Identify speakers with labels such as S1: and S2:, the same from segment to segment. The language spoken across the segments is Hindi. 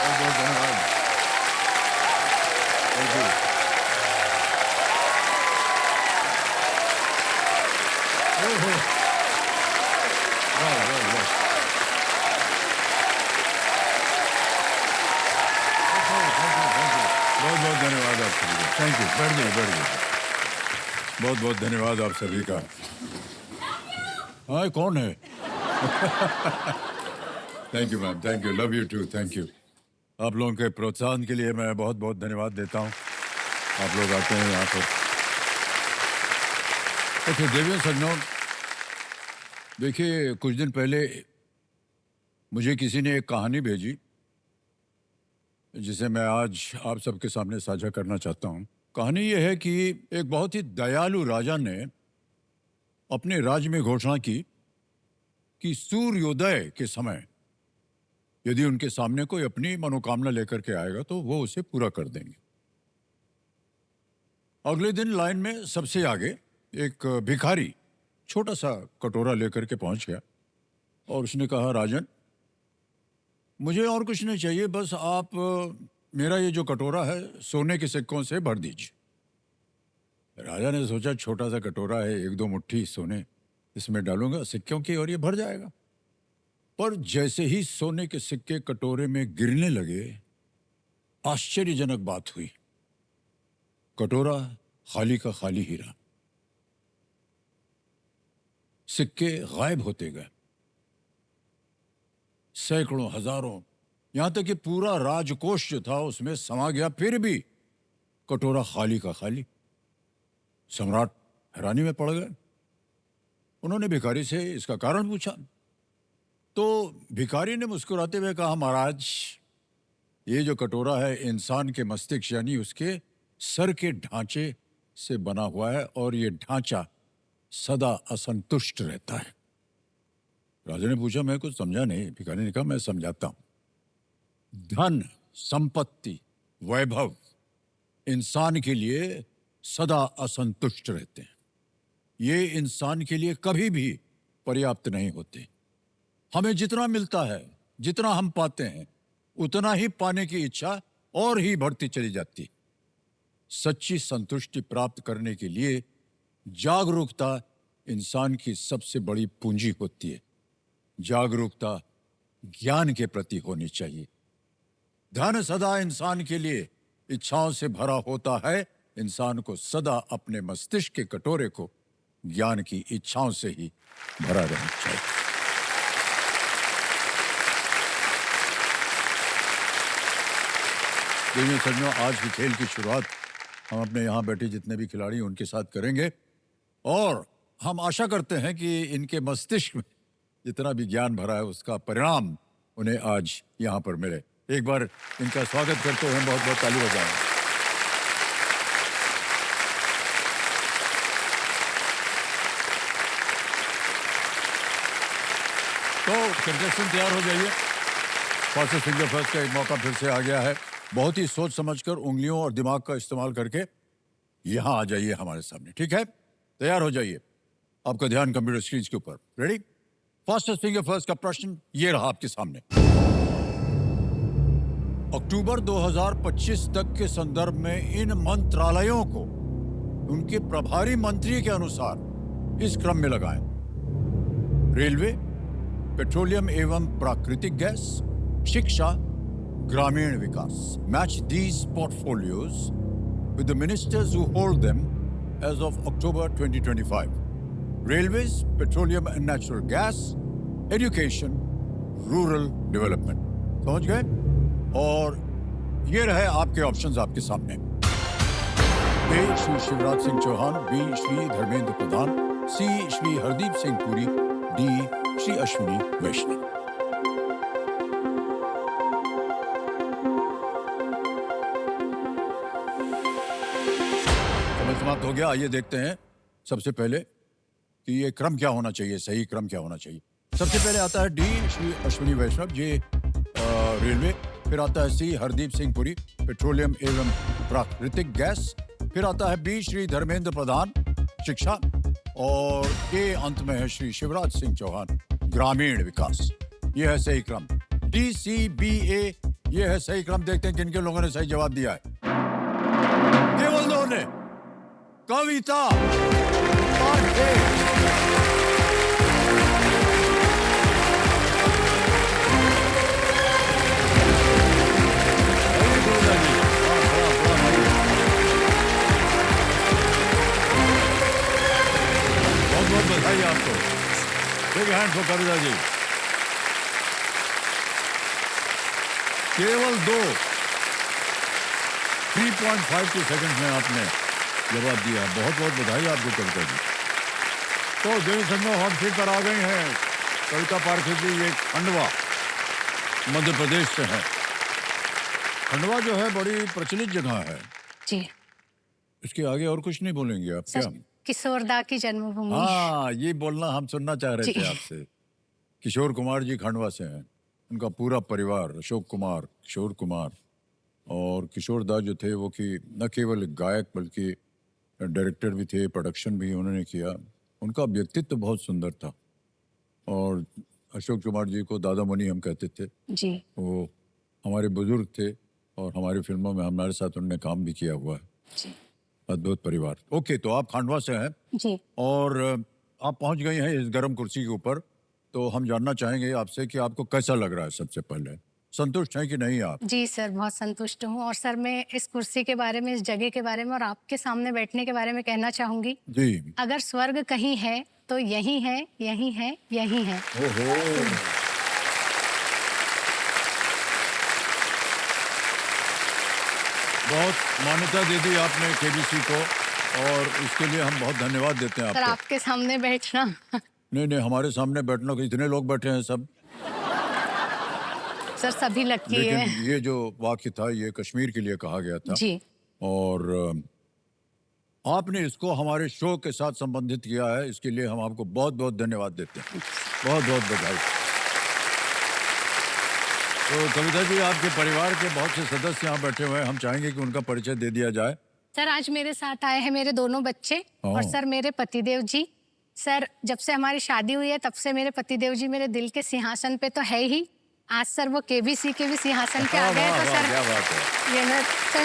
S1: बहुत बहुत धन्यवाद। Thank you. ओहो, वाह वाह वाह। बहुत बहुत धन्यवाद आप सभी का। Thank you. बैठ गए बैठ गए। बहुत बहुत धन्यवाद आप सभी का। हाँ, कौन है? Thank you ma'am, thank you, love you too, thank you. आप लोगों के प्रोत्साहन के लिए मैं बहुत बहुत धन्यवाद देता हूँ। आप लोग आते हैं यहाँ पर। ओके देवियों सज्जनों, देखिए कुछ दिन पहले मुझे किसी ने एक कहानी भेजी जिसे मैं आज आप सबके सामने साझा करना चाहता हूँ। कहानी यह है कि एक बहुत ही दयालु राजा ने अपने राज्य में घोषणा की कि सूर्योदय के समय यदि उनके सामने कोई अपनी मनोकामना लेकर के आएगा तो वो उसे पूरा कर देंगे। अगले दिन लाइन में सबसे आगे एक भिखारी छोटा सा कटोरा लेकर के पहुंच गया और उसने कहा, राजन मुझे और कुछ नहीं चाहिए, बस आप मेरा ये जो कटोरा है सोने के सिक्कों से भर दीजिए। राजा ने सोचा छोटा सा कटोरा है, एक दो मुट्ठी सोने इसमें डालूंगा सिक्कों की और ये भर जाएगा। पर जैसे ही सोने के सिक्के कटोरे में गिरने लगे, आश्चर्यजनक बात हुई। कटोरा खाली का खाली ही रहा, सिक्के गायब होते गए। सैकड़ों हजारों, यहां तक कि पूरा राजकोष जो था उसमें समा गया, फिर भी कटोरा खाली का खाली। सम्राट हैरानी में पड़ गए। उन्होंने भिखारी से इसका कारण पूछा तो भिखारी ने मुस्कुराते हुए कहा, महाराज ये जो कटोरा है इंसान के मस्तिष्क यानी उसके सर के ढांचे से बना हुआ है और ये ढांचा सदा असंतुष्ट रहता है। राजा ने पूछा, मैं कुछ समझा नहीं। भिखारी ने कहा, मैं समझाता हूं। धन, संपत्ति, वैभव इंसान के लिए सदा असंतुष्ट रहते हैं। ये इंसान के लिए कभी भी पर्याप्त नहीं होते। हमें जितना मिलता है, जितना हम पाते हैं, उतना ही पाने की इच्छा और ही बढ़ती चली जाती। सच्ची संतुष्टि प्राप्त करने के लिए जागरूकता इंसान की सबसे बड़ी पूंजी होती है। जागरूकता ज्ञान के प्रति होनी चाहिए। धन सदा इंसान के लिए इच्छाओं से भरा होता है। इंसान को सदा अपने मस्तिष्क के कटोरे को ज्ञान की इच्छाओं से ही भरा रहना चाहिए। देखिए सज्जनों, आज की खेल की शुरुआत हम अपने यहाँ बैठे जितने भी खिलाड़ी उनके साथ करेंगे और हम आशा करते हैं कि इनके मस्तिष्क में जितना भी ज्ञान भरा है उसका परिणाम उन्हें आज यहाँ पर मिले। एक बार इनका स्वागत करते हुए बहुत बहुत ताली बजाएं। तो कंटेस्टेंट तैयार हो जाइए। फास्ट फिंगर फर्स्ट का एक मौका फिर से आ गया है। बहुत ही सोच समझकर उंगलियों और दिमाग का इस्तेमाल करके यहां आ जाइए हमारे सामने, ठीक है? तैयार हो जाइए। आपका ध्यान कंप्यूटर स्क्रीन के ऊपर। रेडी? फास्टेस्ट फिंगर फर्स्ट का प्रश्न ये रहा आपके सामने। अक्टूबर 2025 तक के संदर्भ में इन मंत्रालयों को उनके प्रभारी मंत्री के अनुसार इस क्रम में लगाएं। रेलवे, पेट्रोलियम एवं प्राकृतिक गैस, शिक्षा, ग्रामीण विकास। Match these portfolios with the ministers who hold them as of October 2025. Railways, petroleum and natural gas, education, rural development. समझ गए? और ये रहे आपके ऑप्शंस आपके सामने। ए श्री शिवराज सिंह चौहान, बी श्री धर्मेंद्र प्रधान, सी श्री हरदीप सिंह पुरी, डी श्री अश्विनी वैष्णव। समाप्त हो गया। आइए देखते हैं सबसे पहले कि ये क्रम क्या होना चाहिए, सही क्रम क्या होना चाहिए। सबसे पहले आता है डी श्री अश्विनी वैष्णव, ये रेलवे। फिर आता है सी हरदीप सिंह पुरी, पेट्रोलियम एवं प्राकृतिक गैस। फिर आता है बी श्री धर्मेंद्र प्रधान, शिक्षा। और ए अंत में है श्री शिवराज सिंह चौहान, ग्रामीण विकास। यह है सही क्रम। डी सी बी ए ये है सही क्रम। देखते हैं किन किन लोगों ने सही जवाब दिया है। केवल दो ने। कविता पांडे। Very good, अजी। वाह, भाई। बहुत बहुत बधाई आपको। Big hand for Kavita ji. केवल 3.52 सेकंड में आपने जवाब दिया। बहुत बहुत बधाई आपको कविता जी। तो देवी संगम हॉट सीट पर आ गई हैं कविता पारखे जी। ये खंडवा मध्य प्रदेश से है। खंडवा जो है बड़ी प्रचलित जगह है
S2: जी
S1: इसके आगे और कुछ नहीं बोलेंगे आप क्या?
S2: सर, किशोरदा की जन्मभूमि।
S1: हाँ, ये बोलना हम सुनना चाह रहे
S2: जी।
S1: थे आपसे। किशोर कुमार जी खंडवा से हैं। उनका पूरा परिवार, अशोक कुमार, किशोर कुमार और किशोर दा जो थे वो कि न केवल गायक बल्कि डायरेक्टर भी थे, प्रोडक्शन भी उन्होंने किया। उनका व्यक्तित्व तो बहुत सुंदर था। और अशोक कुमार जी को दादा मुनि हम कहते थे।
S2: जी
S1: वो हमारे बुजुर्ग थे और हमारी फिल्मों में हमारे साथ उन्होंने काम भी किया हुआ है।
S2: जी
S1: अद्भुत परिवार। ओके, तो आप खंडवा से हैं
S2: जी
S1: और आप पहुंच गई हैं इस गर्म कुर्सी के ऊपर। तो हम जानना चाहेंगे आपसे कि आपको कैसा लग रहा है। सबसे पहले संतुष्ट हैं कि नहीं आप?
S2: जी सर, बहुत संतुष्ट हूँ। और सर, मैं इस कुर्सी के बारे में, इस जगह के बारे में और आपके सामने बैठने के बारे में कहना चाहूंगी।
S1: जी।
S2: अगर स्वर्ग कहीं है तो यही है, यही है, यही है।
S1: ओहो। बहुत मान्यता दे दी आपने केबीसी को और इसके लिए हम बहुत धन्यवाद देते हैं
S2: सर,
S1: आपको।
S2: आपके सामने बैठना।
S1: नहीं नहीं, हमारे सामने बैठना को इतने लोग बैठे हैं सब।
S2: सर, सभी लकी
S1: लेकिन
S2: है।
S1: ये जो वाक्य था ये कश्मीर के लिए कहा गया था।
S2: जी
S1: और आपने इसको हमारे शो के साथ संबंधित किया है, इसके लिए हम आपको बहुत बहुत धन्यवाद देते हैं। बहुत बहुत बधाई। तो कविता जी, आपके परिवार के बहुत से सदस्य यहाँ बैठे हुए हैं। हम चाहेंगे कि उनका परिचय दे दिया जाए।
S2: सर, आज मेरे साथ आए हैं मेरे दोनों बच्चे और सर मेरे पतिदेव जी। सर, जब से हमारी शादी हुई है तब से मेरे पतिदेव जी मेरे दिल के सिंहासन पे तो है ही। आज सर वो केबीसी के भी सिंहासन पे आ गए। तो सर,
S1: क्या बात है।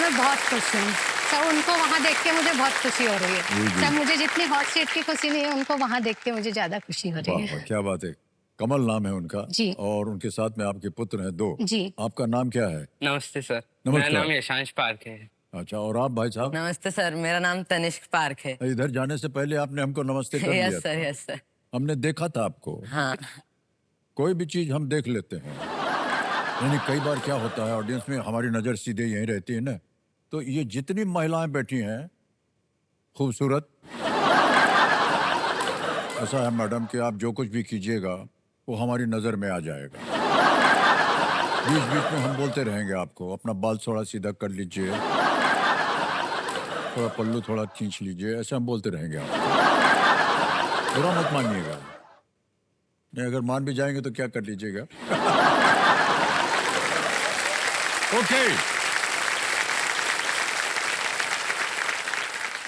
S2: मैं बहुत खुश हूँ सर। उनको वहाँ देख के मुझे बहुत खुशी हो रही है। सर, मुझे जितनी हॉट सीट की खुशी नहीं है, उनको वहाँ देख के मुझे ज्यादा खुशी हो रही है।
S1: क्या बात है। कमल नाम है उनका।
S2: जी।
S1: और उनके साथ में आपके पुत्र हैं 2।
S2: जी।
S1: आपका नाम क्या है?
S3: नमस्ते सर।
S1: नमस्कार।
S3: मेरा नाम यशांश पार्क है।
S1: अच्छा, और आप भाई साहब?
S4: नमस्ते सर, मेरा नाम तनिष्क पार्क है।
S1: इधर जाने से पहले आपने हमको नमस्ते कर दिया
S4: यस सर,
S1: था।
S4: Yes sir.
S1: हमने देखा था आपको।
S4: हाँ
S1: कोई भी चीज हम देख लेते हैं। यानी कई बार क्या होता है, ऑडियंस में हमारी नजर सीधे यहीं रहती है ना। तो ये जितनी महिलाएं बैठी हैं खूबसूरत, ऐसा है मैडम कि आप जो कुछ भी कीजिएगा वो हमारी नजर में आ जाएगा। बीच बीच में हम बोलते रहेंगे आपको, अपना बाल थोड़ा सीधा कर लीजिए, थोड़ा पल्लू थोड़ा खींच लीजिए, ऐसे हम बोलते रहेंगे आपको। बुरा मत मानिएगा। नहीं, अगर मान भी जाएंगे तो क्या कर लीजिएगा। ओके।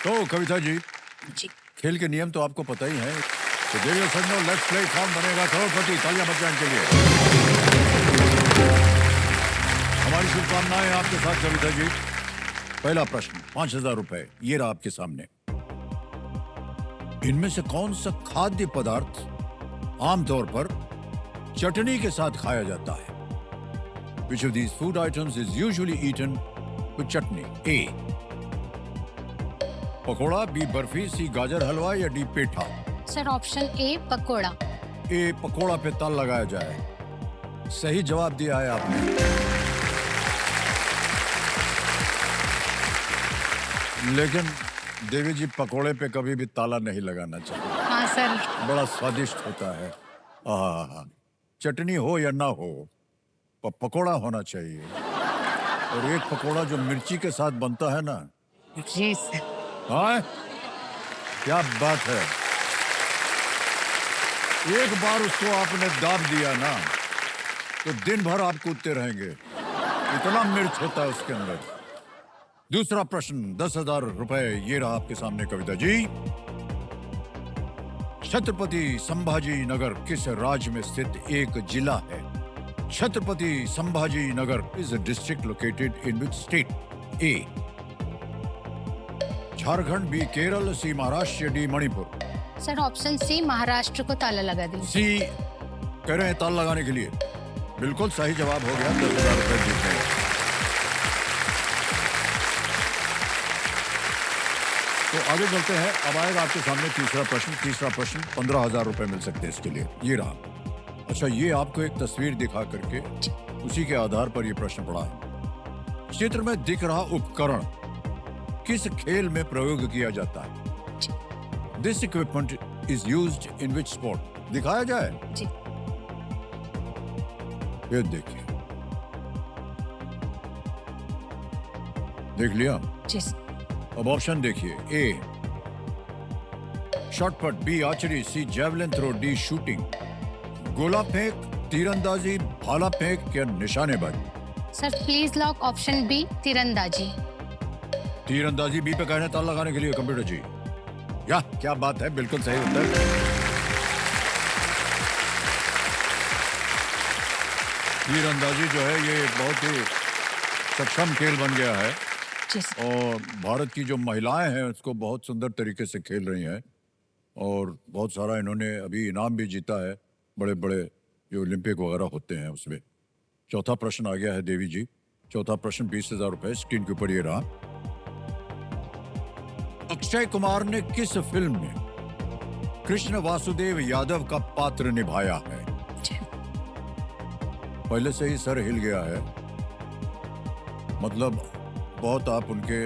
S1: तो कविता जी,
S2: जी
S1: खेल के नियम तो आपको पता ही है। तो देविया संगो लेट्स प्ले कौन बनेगा करोड़पति। तालियां बजाने के लिए हमारी शुभकामनाएं आपके साथ कविता जी। पहला प्रश्न 5,000 रुपए ये रहा आपके सामने। इनमें से कौन सा खाद्य पदार्थ आमतौर पर चटनी के साथ खाया जाता है? Which of these food items is usually eaten with chutney? A. Pakora, B. Barfi, C. गाजर हलवा या D. Petha?
S2: Sir, option A pakora.
S1: A pakora पे तल लगाया जाए। सही जवाब दिया है आपने। लेकिन देवी जी, पकोड़े पे कभी भी ताला नहीं लगाना चाहिए।
S2: हाँ सर।
S1: बड़ा स्वादिष्ट होता है। आहा, चटनी हो या ना हो, पकोड़ा होना चाहिए। और एक पकोड़ा जो मिर्ची के साथ बनता है ना।
S2: जी सर।
S1: हाँ, क्या बात है। एक बार उसको आपने दाब दिया ना तो दिन भर आप कूदते रहेंगे, इतना मिर्च होता है उसके अंदर। दूसरा प्रश्न 10,000 रुपए ये रहा आपके सामने कविता जी। छत्रपति संभाजी नगर किस राज्य में स्थित एक जिला है? Chhatrapati Sambhaji Nagar is a district located in which state? A Jharkhand, B Kerala, C Maharashtra, D Manipur.
S2: Sir option C Maharashtra को ताला लगा दीजिए।
S1: सी कह रहे हैं ताला लगाने के लिए। बिल्कुल सही जवाब हो गया, 10,000 रुपए जीत गए। तो आगे चलते हैं। अब आएगा आपके सामने तीसरा प्रश्न 15,000 रुपए मिल सकते हैं इसके लिए। ये रहा। अच्छा, ये आपको एक तस्वीर दिखा करके उसी के आधार पर ये प्रश्न पड़ा है। चित्र में दिख रहा उपकरण किस खेल में प्रयोग किया जाता है? This equipment is used in which sport? दिखाया जाए।
S2: जी।
S1: ये देखिए, देख लिया?
S2: जी।
S1: अब ऑप्शन देखिए। A shot put, B archery, C javelin throw, D shooting. गोला फेंक, तीरंदाजी, भाला फेंक या निशानेबाजी?
S2: Sir please lock option B तीरंदाजी।
S1: तीरंदाजी बी पे कहने ताला लगाने के लिए कंप्यूटर जी। या क्या बात है, बिल्कुल सही उत्तर। तीरंदाजी जो है ये बहुत ही सक्षम खेल बन गया है और भारत की जो महिलाएं हैं उसको बहुत सुंदर तरीके से खेल रही हैं और बहुत सारा इन्होंने अभी इनाम भी जीता है, बड़े बड़े जो ओलंपिक वगैरह होते हैं उसमें। चौथा प्रश्न आ गया है देवी जी। चौथा प्रश्न 20,000 रुपए स्क्रीन के ऊपर ये रहा। अक्षय कुमार ने किस फिल्म में कृष्ण वासुदेव यादव का पात्र निभाया है? पहले से ही सर हिल गया है, मतलब बहुत आप उनके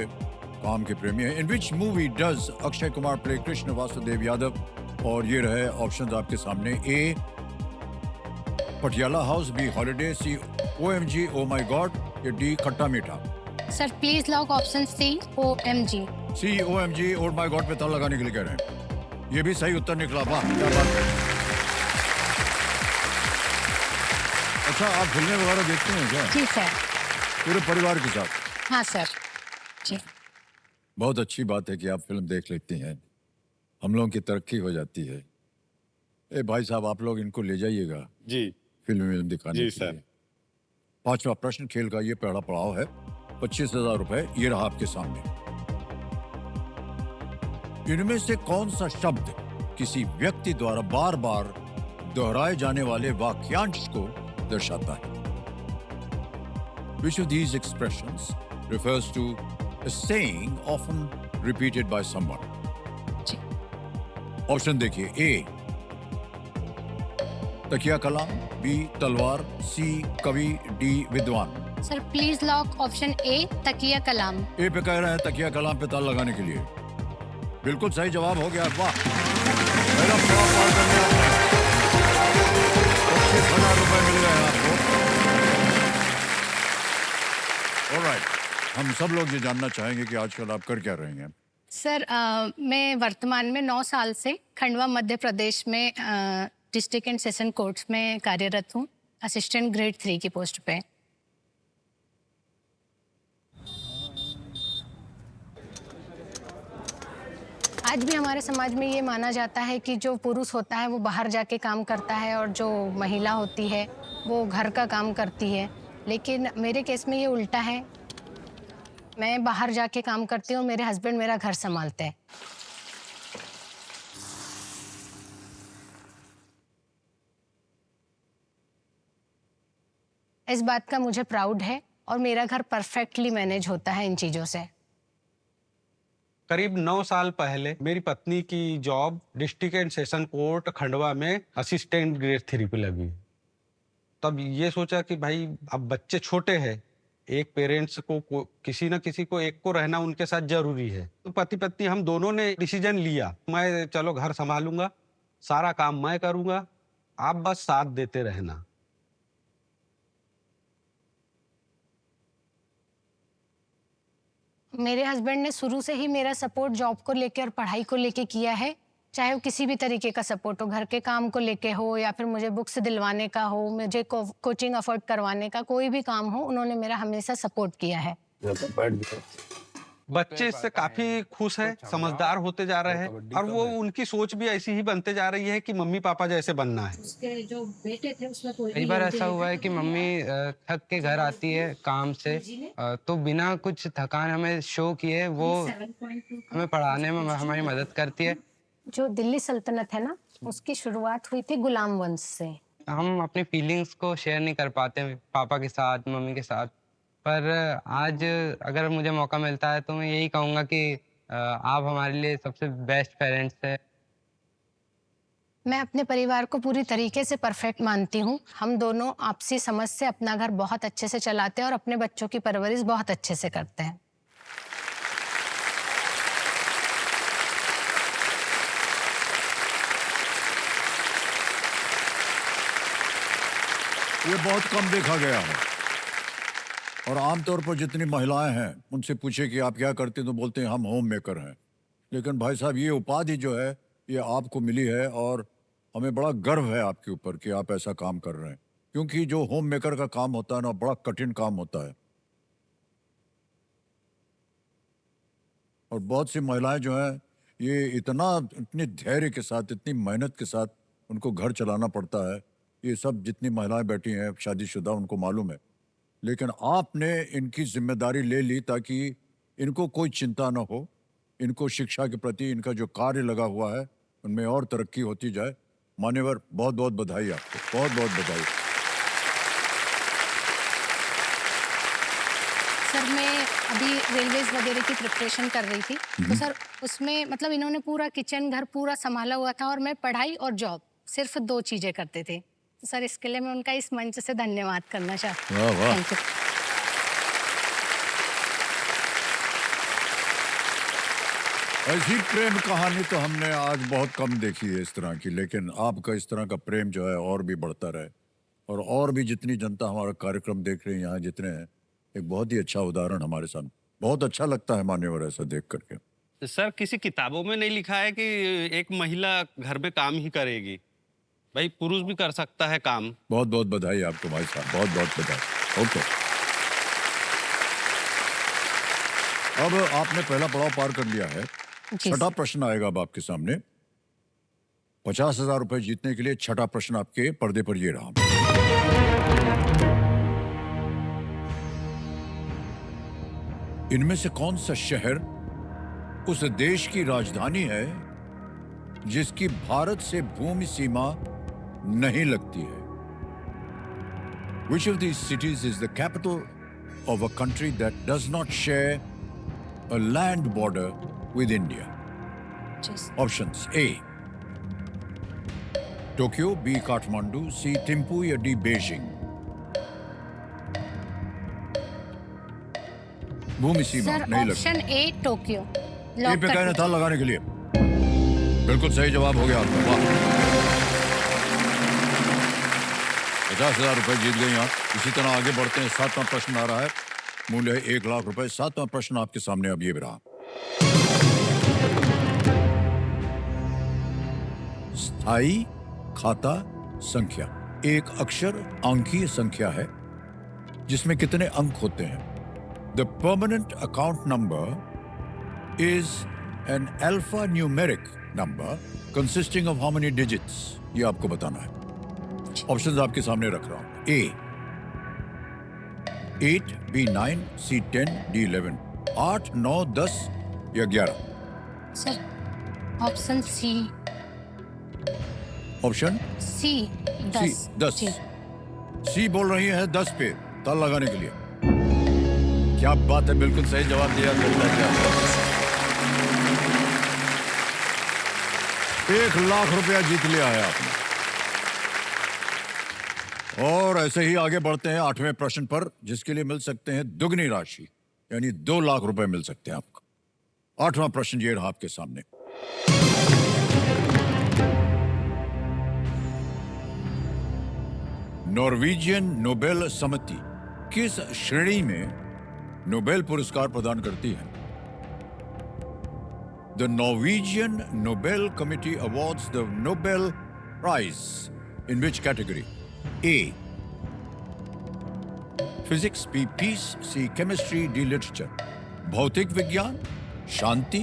S1: काम के प्रेमी हैं। In which movie does Akshay Kumar play Krishna Vasudev Yadav? और ये रहे ऑप्शंस आपके सामने। A Patiala house, B holiday, C OMG oh my God या D Khatta Meetha?
S2: Sir please lock option C OMG।
S1: C OMG oh my God पे ताला लगाने के लिए कह रहे हैं। ये भी सही उत्तर निकला। वाह, क्या बात है। अच्छा, आप फिल्में वगैरह देखते हैं क्या?
S2: जी सर।
S1: पूरे परिवार के साथ?
S2: हाँ सर जी।
S1: बहुत अच्छी बात है कि आप फिल्म देख लेती हैं, हम लोगों की तरक्की हो जाती है। ए भाई साहब, आप लोग इनको ले जाइएगा
S5: जी
S1: फिल्म दिखाने
S5: जी
S1: के
S5: सर।
S1: लिए। पांचवा प्रश्न खेल का ये पहला पड़ाव है। 25,000 रुपए ये रहा आपके सामने। इनमें से कौन सा शब्द किसी व्यक्ति द्वारा बार बार दोहराए जाने वाले वाक्यांश को दर्शाता है? Which of these expressions refers to a saying often repeated by someone? Option देखिए। ए तकिया कलाम, बी तलवार, सी कवि, डी विद्वान?
S2: सर प्लीज लॉक ऑप्शन ए तकिया कलाम।
S1: ए पे कह रहे हैं तकिया कलाम पे ताला लगाने के लिए। बिल्कुल सही जवाब हो गया। वाह, पहला पड़ाव पार कर लिया आपने। 25,000 रुपए मिल गए आपको। ऑलराइट, हम सब लोग ये जानना चाहेंगे कि आजकल आप कर क्या रहे हैं?
S2: सर मैं वर्तमान में 9 साल से खंडवा मध्य प्रदेश में डिस्ट्रिक्ट एंड सेशन कोर्ट्स में कार्यरत हूँ, असिस्टेंट ग्रेड 3 की पोस्ट पे। आज भी हमारे समाज में ये माना जाता है कि जो पुरुष होता है वो बाहर जाके काम करता है और जो महिला होती है वो घर का काम करती है, लेकिन मेरे केस में ये उल्टा है। मैं बाहर जाके काम करती हूँ, मेरे हस्बैंड मेरा घर संभालते हैं। इस बात का मुझे प्राउड है और मेरा घर परफेक्टली मैनेज होता है इन चीज़ों से।
S5: करीब 9 साल पहले मेरी पत्नी की job district and session court Khandwa में असिस्टेंट ग्रेड 3 पे लगी। तब ये सोचा कि भाई अब बच्चे छोटे हैं, एक पेरेंट्स को किसी न किसी को एक को रहना उनके साथ जरूरी है। तो पति पत्नी हम दोनों ने डिसीजन लिया, मैं चलो घर संभालूंगा, सारा काम मैं करूंगा, आप बस साथ देते रहना।
S2: मेरे हस्बैंड ने शुरू से ही मेरा सपोर्ट जॉब को लेके और पढ़ाई को लेके किया है, चाहे वो किसी भी तरीके का सपोर्ट हो, घर के काम को लेके हो या फिर मुझे बुक्स दिलवाने का हो, मुझे कोचिंग अफोर्ड करवाने का, कोई भी काम हो, उन्होंने मेरा हमेशा सपोर्ट किया है।
S5: बच्चे इससे काफी खुश हैं, समझदार होते जा रहे हैं और वो उनकी सोच भी ऐसी ही बनते जा रही है कि मम्मी पापा जैसे बनना है।
S2: उसके जो बेटे थे उसमें कोई
S3: कई बार ऐसा हुआ है कि मम्मी थक के घर आती है काम से, तो बिना कुछ थकान हमें शो किए वो हमें पढ़ाने में हमारी मदद करती है।
S2: जो दिल्ली सल्तनत है ना, उसकी शुरुआत हुई थी गुलाम वंश से।
S3: हम अपनी फीलिंग्स को शेयर नहीं कर पाते पापा के साथ, मम्मी के साथ, पर आज अगर मुझे मौका मिलता है तो मैं यही कहूँगा कि आप हमारे लिए सबसे बेस्ट पेरेंट्स हैं।
S2: मैं अपने परिवार को पूरी तरीके से परफेक्ट मानती हूँ। हम दोनों आपसी समझ से अपना घर बहुत अच्छे से चलाते हैं और अपने बच्चों की परवरिश बहुत अच्छे से करते हैं।
S1: ये बहुत कम देखा गया है और आमतौर पर जितनी महिलाएं हैं उनसे पूछे कि आप क्या करते हैं तो बोलते हैं हम होम मेकर हैं। लेकिन भाई साहब ये उपाधि जो है ये आपको मिली है और हमें बड़ा गर्व है आपके ऊपर कि आप ऐसा काम कर रहे हैं, क्योंकि जो होम मेकर का काम होता है ना बड़ा कठिन काम होता है और बहुत सी महिलाएं जो हैं ये इतनी धैर्य के साथ, इतनी मेहनत के साथ उनको घर चलाना पड़ता है। ये सब जितनी महिलाएं बैठी हैं शादीशुदा उनको मालूम है, लेकिन आपने इनकी जिम्मेदारी ले ली ताकि इनको कोई चिंता ना हो, इनको शिक्षा के प्रति इनका जो कार्य लगा हुआ है उनमें और तरक्की होती जाए। मान्यवर, बहुत बहुत बधाई आपको, बहुत बहुत बधाई।
S2: सर मैं अभी रेलवेज वगैरह की प्रिपरेशन कर रही थी, तो सर उसमें मतलब इन्होंने पूरा किचन घर पूरा संभाला हुआ था और मैं पढ़ाई और जॉब सिर्फ 2 चीजें करते थे। तो सर इसके लिए मैं उनका इस मंच से धन्यवाद करना चाहती हूँ।
S1: वाह वाह।
S2: Thank you.
S1: ऐसी प्रेम कहानी तो हमने आज बहुत कम देखी है इस तरह की, लेकिन आपका इस तरह का प्रेम जो है और भी बढ़ता रहे और भी जितनी जनता हमारा कार्यक्रम देख रही है यहाँ जितने हैं, एक बहुत ही अच्छा उदाहरण हमारे सामने। बहुत अच्छा लगता है मान्यवर ऐसा देख करके।
S5: सर किसी किताबों में नहीं लिखा है कि एक महिला घर में काम ही करेगी, भाई पुरुष भी कर सकता है काम।
S1: बहुत बहुत बधाई आपको भाई साहब, बहुत बहुत बधाई। ओके, अब आपने पहला पड़ाव पार कर लिया है।
S2: जी
S1: छठा प्रश्न आएगा अब आपके सामने। 50,000 रुपए जीतने के लिए छठा प्रश्न आपके पर्दे पर ये रहा। इनमें से कौन सा शहर उस देश की राजधानी है जिसकी भारत से भूमि सीमा नहीं लगती है? Which of these cities is the capital of a country that does not share a land border with India? Options: A, Tokyo, B, Kathmandu, C, Thimphu या D, Beijing? भूमि सीमा
S2: सर
S1: नहीं लगती।
S2: Option A Tokyo
S1: A
S2: lock
S1: पे
S2: कर
S1: कहना
S2: दीजिए।
S1: था लगाने के लिए। बिल्कुल सही जवाब हो गया आपका, वाह। 50,000 रुपए जीत गई आप। इसी तरह आगे बढ़ते हैं। 7वां प्रश्न आ रहा है, मूल्य है 1 लाख रुपए। 7वां प्रश्न आपके सामने अब ये भी रहा। स्थायी खाता संख्या एक अक्षर अंकीय संख्या है जिसमें कितने अंक होते हैं? The permanent account number is an alphanumeric number consisting of how many digits? ये आपको बताना है। ऑप्शंस आपके सामने रख रहा हूं। A 8, B 9, C 10, D 11। 8, 9, 10 या 11?
S2: Sir option C.
S1: Option
S2: C
S1: C 10।
S2: जी।
S1: सी बोल रही है 10 पे ताल लगाने के लिए। क्या बात है, बिल्कुल सही जवाब दिया। 1 लाख रुपया जीत लिया है आपने। और ऐसे ही आगे बढ़ते हैं 8वें प्रश्न पर, जिसके लिए मिल सकते हैं दुगनी राशि, यानी 2 लाख रुपए मिल सकते हैं आपको। 8वां प्रश्न ये रहा आपके सामने। नॉर्वेजियन नोबेल समिति किस श्रेणी में नोबेल पुरस्कार प्रदान करती है? The Norwegian Nobel Committee awards the Nobel Prize in which category? A, Physics, B, Peace, C, Chemistry, D, Literature. भौतिक विज्ञान, शांति,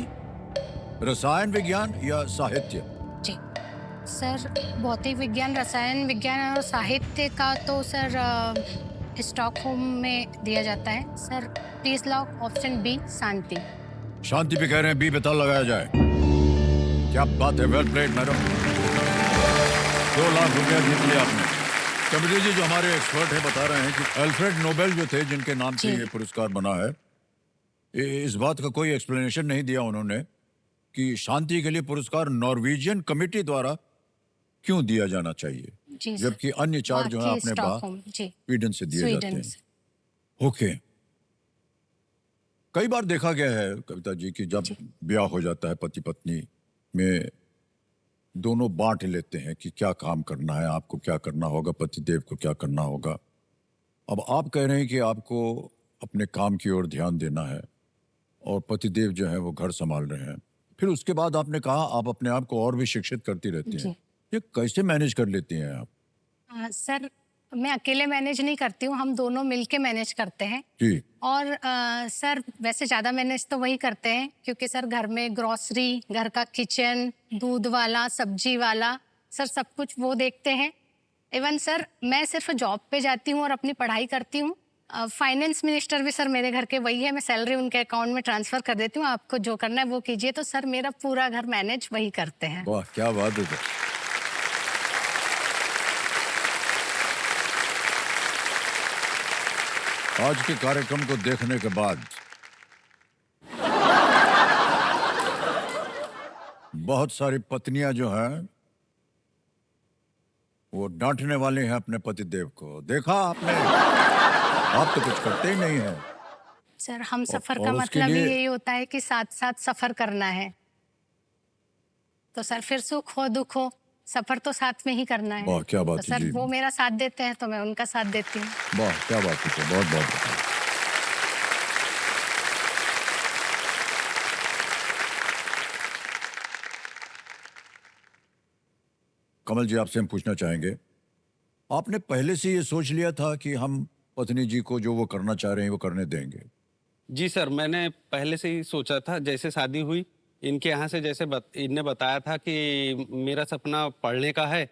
S1: रसायन विज्ञान या साहित्य?
S2: जी सर, भौतिक विज्ञान, रसायन विज्ञान और साहित्य का तो सर स्टॉकहोम में दिया जाता है। Sir please lock option B, Shanti.
S1: Shanti भी कह रहे हैं, बी पे ताला लगाया जाए। क्या बात है, वेल प्लेड मैडम। 2 लाख रुपया जीत लिया आपने। कमिटी जी, जो हमारे एक्सपर्ट हैं, बता रहे हैं कि अल्फ्रेड नोबेल जो थे, जिनके नाम से ये पुरस्कार बना है, इस बात का कोई एक्सप्लेनेशन नहीं दिया उन्होंने कि शांति के लिए पुरस्कार नॉर्वेजियन कमेटी द्वारा क्यों दिया जाना चाहिए,
S2: जी सर।
S1: जबकि अन्य 4 जो है
S2: बाकी
S1: अपने
S2: स्टॉकहोम, जी,
S1: स्वीडन से दिए जाते
S2: स्वीडन
S1: हैं।
S2: से।
S1: ओके। कई बार देखा गया है कविता जी कि जब ब्याह हो जाता है पति पत्नी में, दोनों बांट लेते हैं कि क्या काम करना है, आपको क्या करना होगा, पतिदेव को क्या करना होगा। अब आप कह रहे हैं कि आपको अपने काम की ओर ध्यान देना है और पतिदेव जो है वो घर संभाल रहे हैं। फिर उसके बाद आपने कहा आप अपने आप को और भी शिक्षित करती रहती हैं। ये कैसे मैनेज कर लेती हैं आप?
S2: सर मैं अकेले मैनेज नहीं करती हूँ, हम दोनों मिलके मैनेज करते हैं।
S1: जी।
S2: और सर वैसे ज़्यादा मैनेज तो वही करते हैं, क्योंकि सर घर में ग्रोसरी, घर का किचन, दूध वाला, सब्जी वाला, सर सब कुछ वो देखते हैं। इवन सर मैं सिर्फ जॉब पे जाती हूँ और अपनी पढ़ाई करती हूँ। फाइनेंस मिनिस्टर भी सर मेरे घर के वही है, मैं सैलरी उनके अकाउंट में ट्रांसफ़र कर देती हूँ, आपको जो करना है वो कीजिए। तो सर मेरा पूरा घर मैनेज वही करते हैं।
S1: वाह, क्या बात है। आज के कार्यक्रम को देखने के बाद बहुत सारी पत्नियां जो हैं वो डांटने वाली हैं अपने पतिदेव को। देखा आपने, आप तो कुछ करते ही नहीं है।
S2: सर हम सफर
S1: और
S2: का
S1: उसके
S2: मतलब ही
S1: लिए-
S2: यही होता है कि साथ साथ सफर करना है। तो सर फिर सुख हो दुख हो, सफर तो साथ में ही करना है।
S1: वाह, क्या बात
S2: तो
S1: है
S2: सर
S1: जी।
S2: वो मेरा साथ देते हैं तो मैं उनका साथ देती हूँ।
S1: वाह, क्या बात है, बहुत बहुत बताइए। कमल जी, आपसे हम पूछना चाहेंगे, आपने पहले से ये सोच लिया था कि हम पत्नी जी को जो वो करना चाह रहे हैं वो करने देंगे?
S5: जी सर, मैंने पहले से ही सोचा था। जैसे शादी हुई, इनके यहाँ से जैसे इनने बताया था कि मेरा सपना पढ़ने का है,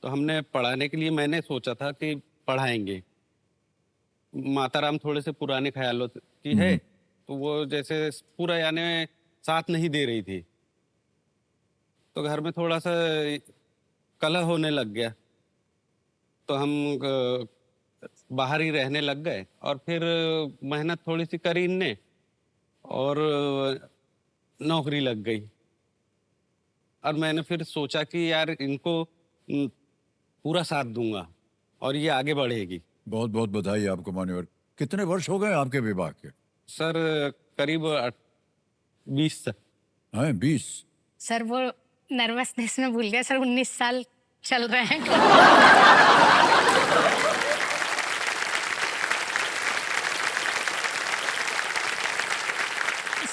S5: तो हमने पढ़ाने के लिए मैंने सोचा था कि पढ़ाएंगे। माताराम थोड़े से पुराने ख्यालों की है, तो वो जैसे पूरा यानी साथ नहीं दे रही थी, तो घर में थोड़ा सा कलह होने लग गया। तो हम बाहर ही रहने लग गए और फिर मेहनत थोड़ी सी करी इनने और नौकरी लग गई। और मैंने फिर सोचा कि यार इनको पूरा साथ दूंगा और ये आगे बढ़ेगी।
S1: बहुत बहुत बधाई आपको मान्यवर। कितने वर्ष हो गए आपके विवाह के?
S5: सर करीब 20
S1: हैं, 20?
S2: सर वो नर्वसनेस में भूल गया सर, 19 साल चल रहे हैं।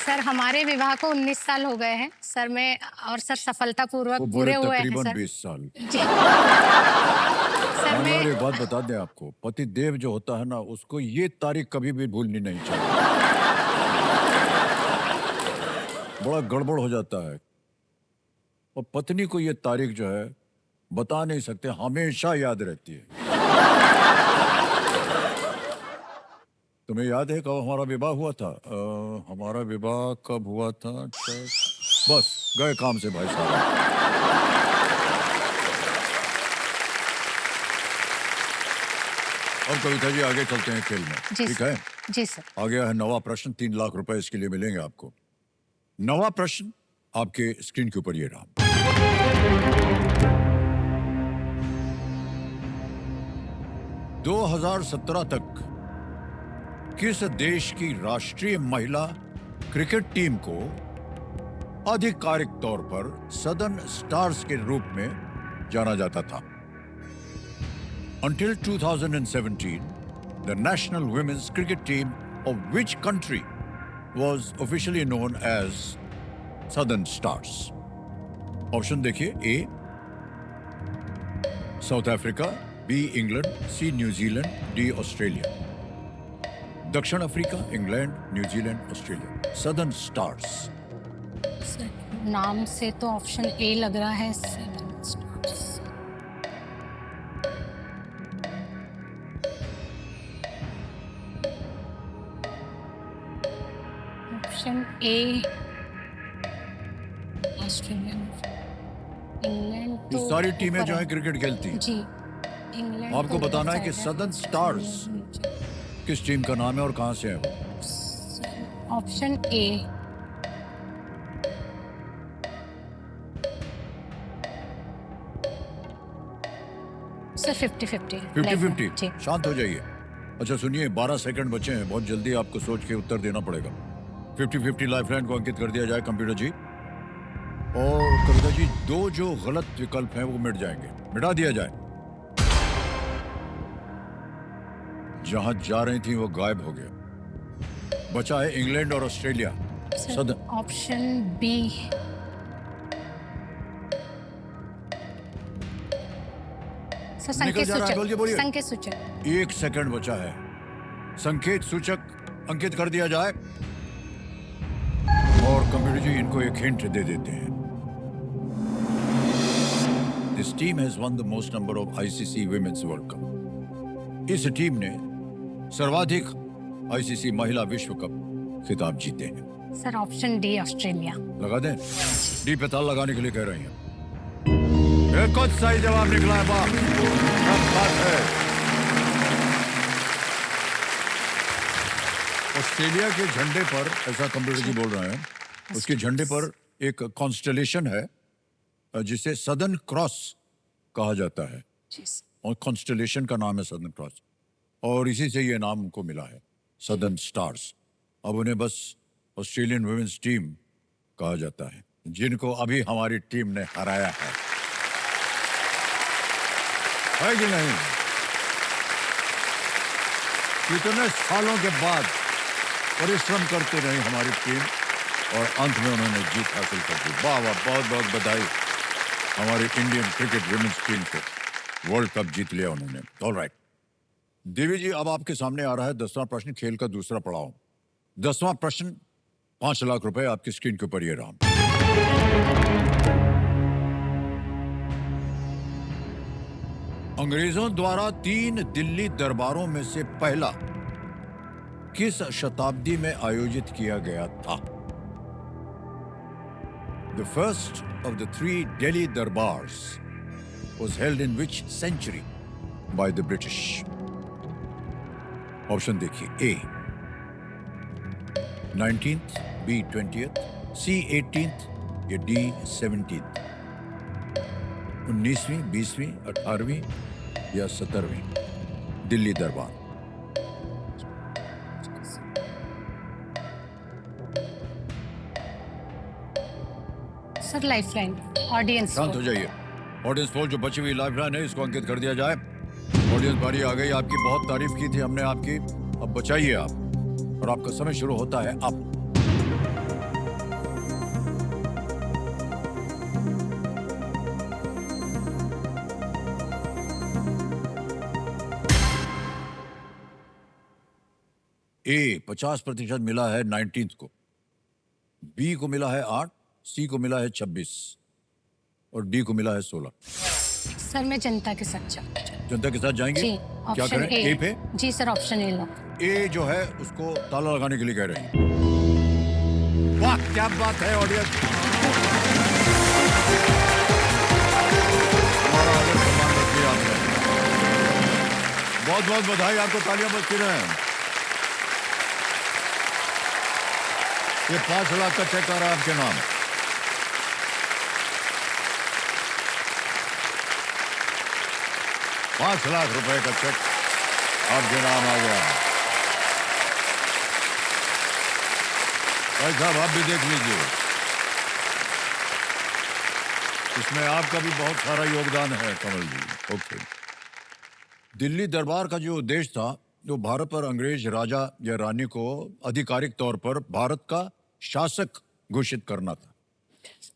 S2: सर हमारे विवाह को 19 साल हो गए हैं सर में, और सर सफलतापूर्वक
S1: वो
S2: पूरे
S1: बोले
S2: हुए हैं
S1: तकरीबन
S2: सर।
S1: 20 साल।
S2: जी। सर मैं
S1: मान्यवर, एक बात बता दें आपको, पति देव जो होता है ना, उसको ये तारीख कभी भी भूलनी नहीं चाहिए। बड़ा गड़बड़ हो जाता है। और पत्नी को ये तारीख जो है बता नहीं सकते, हमेशा याद रहती है। तुम्हें याद है कब हमारा विवाह हुआ था? हमारा विवाह कब हुआ था? बस गए काम से भाई साहब। और कविता जी, आगे चलते हैं खेल में,
S2: जी
S1: ठीक
S2: सर।
S1: है?
S2: जी सर।
S1: आ गया है नवा प्रश्न, 3 लाख रुपए इसके लिए मिलेंगे आपको। नवा प्रश्न आपके स्क्रीन के ऊपर ये रहा। 2017 तक किस देश की राष्ट्रीय महिला क्रिकेट टीम को आधिकारिक तौर पर सदर्न स्टार्स के रूप में जाना जाता था? Until 2017, the national women's cricket team of which country was officially known as Southern Stars? Option देखिए, ए साउथ अफ्रीका, बी इंग्लैंड, सी न्यूजीलैंड, डी ऑस्ट्रेलिया। दक्षिण Africa, England, New Zealand, Australia. Southern stars.
S2: Sir नाम से तो ऑप्शन ए लग रहा है, 7 stars. Option A, Australia, England
S1: ये
S2: तो
S1: सारी टीमें
S2: ऊपर
S1: जो है क्रिकेट खेलती हैं।
S2: जी, इंग्लैंड
S1: आपको
S2: तो ऊपर
S1: बताना है कि
S2: साइड
S1: सदर्न स्टार्स किस टीम का नाम है और कहां से है वो।
S2: Option A. सर 50-50।
S1: 50-50।
S2: जी।
S1: शांत हो जाइए। अच्छा सुनिए, 12 सेकंड बचे हैं, बहुत जल्दी आपको सोच के उत्तर देना पड़ेगा। 50-50 लाइफलाइन को अंकित कर दिया जाए कंप्यूटर जी। और कविता जी, दो जो गलत विकल्प हैं वो मिट जाएंगे, मिटा दिया जाए। जहां जा रही थी वो गायब हो गया। बचा है इंग्लैंड और Australia.
S2: Sir option B. Sir
S1: निकल
S2: संकेत
S1: जा रहा है, बोलिए,
S2: सूचक,
S1: बोलिए।
S2: संकेत सूचक।
S1: 1 सेकंड बचा है। संकेत सूचक अंकित कर दिया जाए। और कंप्यूटर जी इनको एक हिंट दे देते हैं। This team has won the most number of ICC Women's World Cup. इस टीम ने सर्वाधिक आईसीसी महिला विश्व कप खिताब जीते हैं।
S2: Sir option D, Australia.
S1: लगा दें? डी पे ताल लगाने के लिए कह रही हैं। बिल्कुल सही जवाब निकला है, वाह, क्या बात है। ऑस्ट्रेलिया के झंडे पर, ऐसा कंप्यूटर जी बोल रहे हैं, उसके झंडे पर एक कॉन्स्टेलेशन है जिसे सदर्न क्रॉस कहा जाता है। और कॉन्स्टेलेशन का नाम है सदर्न क्रॉस, और इसी से ये नाम उनको मिला है, सदर्न स्टार्स। अब उन्हें बस ऑस्ट्रेलियन वुमेन्स टीम कहा जाता है, जिनको अभी हमारी टीम ने हराया है कि नहीं? कितने सालों के बाद परिश्रम करते रही हमारी टीम और अंत में उन्होंने जीत हासिल कर दी। वाह वाह, बहुत बहुत बधाई हमारी इंडियन क्रिकेट वुमेन्स टीम को, वर्ल्ड कप जीत लिया उन्होंने। ऑलराइट देवी जी, अब आपके सामने आ रहा है 10वां प्रश्न, खेल का दूसरा पड़ाव। 10वां प्रश्न, 5 लाख रुपए आपकी स्क्रीन के ऊपर ये रहा। अंग्रेजों द्वारा 3 दिल्ली दरबारों में से पहला किस शताब्दी में आयोजित किया गया था? The first of the 3 Delhi Darbars was held in which century by the British? Option देखिए, A 19th, B 20th, C 18th या D 17th। 19वीं, 20वीं, 18वीं या 17वीं दिल्ली दरबार।
S2: Sir lifeline, audience.
S1: शांत हो जाइए। ऑडियंस पोल जो बची हुई लाइफलाइन है, इसको अंकित कर दिया जाए। ऑडियंस बारी आ गई, आपकी बहुत तारीफ की थी हमने आपकी, अब बचाइए आप, और आपका समय शुरू होता है अब। ए 50% मिला है 19th को, बी को मिला है 8, सी को मिला है 26 और डी को मिला है 16।
S2: सर मैं जनता के साथ चलूं।
S1: जनता के साथ जाएंगे?
S2: जी,
S1: क्या
S2: ऑप्शन
S1: करें? ए पे?
S2: जी सर, ऑप्शन ए लो।
S1: ए जो है उसको ताला लगाने के लिए कह रहे हैं। वाह क्या बात है ऑडियंस, हमारा आदर सम्मान रखिए आपने। बहुत बहुत बधाई, आपको तालियां बजती रहें। ये 5 लाख का चेक आ रहा है आपके नाम। ₹5 लाख का चेक आपके नाम आ गया। भाई साहब आप भी देख लीजिए, इसमें आपका भी बहुत सारा योगदान है कमल जी। ओके, दिल्ली दरबार का जो उद्देश्य था, जो भारत पर अंग्रेज राजा या रानी को आधिकारिक तौर पर भारत का शासक घोषित करना था।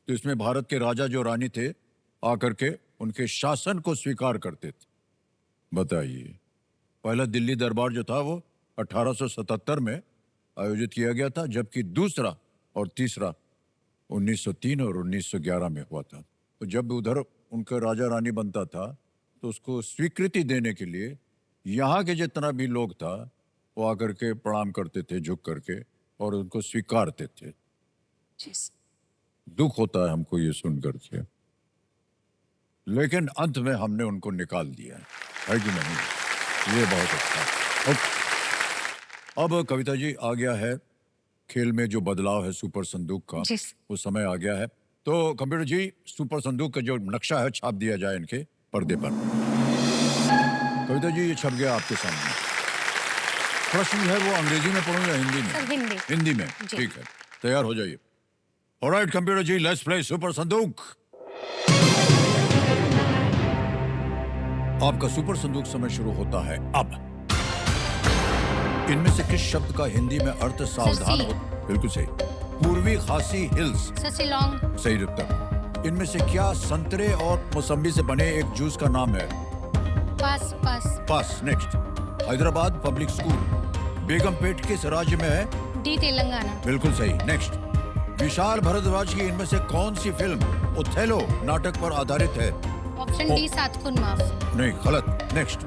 S1: तो इसमें भारत के राजा जो रानी थे आकर के उनके शासन को स्वीकार करते थे। बताइए, पहला दिल्ली दरबार जो था वो 1877 में आयोजित किया गया था, जबकि दूसरा और तीसरा 1903 और 1911 में हुआ था। तो जब उधर उनका राजा रानी बनता था तो उसको स्वीकृति देने के लिए यहाँ के जितना भी लोग था वो आकर के प्रणाम करते थे झुक करके और उनको स्वीकारते थे। दुख होता है हमको ये सुन करके, लेकिन अंत में हमने उनको निकाल दिया है कि नहीं? ये बहुत अच्छा। अब कविता जी आ गया है खेल में जो बदलाव है सुपर संदूक का, वो समय आ गया है। तो कंप्यूटर जी सुपर संदूक का जो नक्शा है छाप दिया जाए इनके पर्दे पर। कविता जी ये छप गया आपके सामने। प्रश्न है वो अंग्रेजी में पढ़ूं या हिंदी में?
S2: सर हिंदी।
S1: हिंदी में, ठीक है, तैयार हो जाइए। Alright computer ji, let's play super संदूक। आपका सुपर संदूक समय शुरू होता है अब। इनमें से किस शब्द का हिंदी में अर्थ सावधान हो? बिल्कुल सही, पूर्वी खासी हिल्स।
S2: शिलोंग।
S1: सही उत्तर। इनमें से क्या संतरे और मौसम्बी से बने एक जूस का नाम है?
S2: Pass pass.
S1: Pass. Next. Hyderabad public school Begumpet किस राज्य में है?
S2: डी तेलंगाना।
S1: बिल्कुल सही। नेक्स्ट। विशाल भारद्वाज की इनमें से कौन सी फिल्म ओथेलो नाटक पर आधारित है?
S2: ऑप्शन डी सात खून माफ।
S1: नहीं, गलत। नेक्स्ट।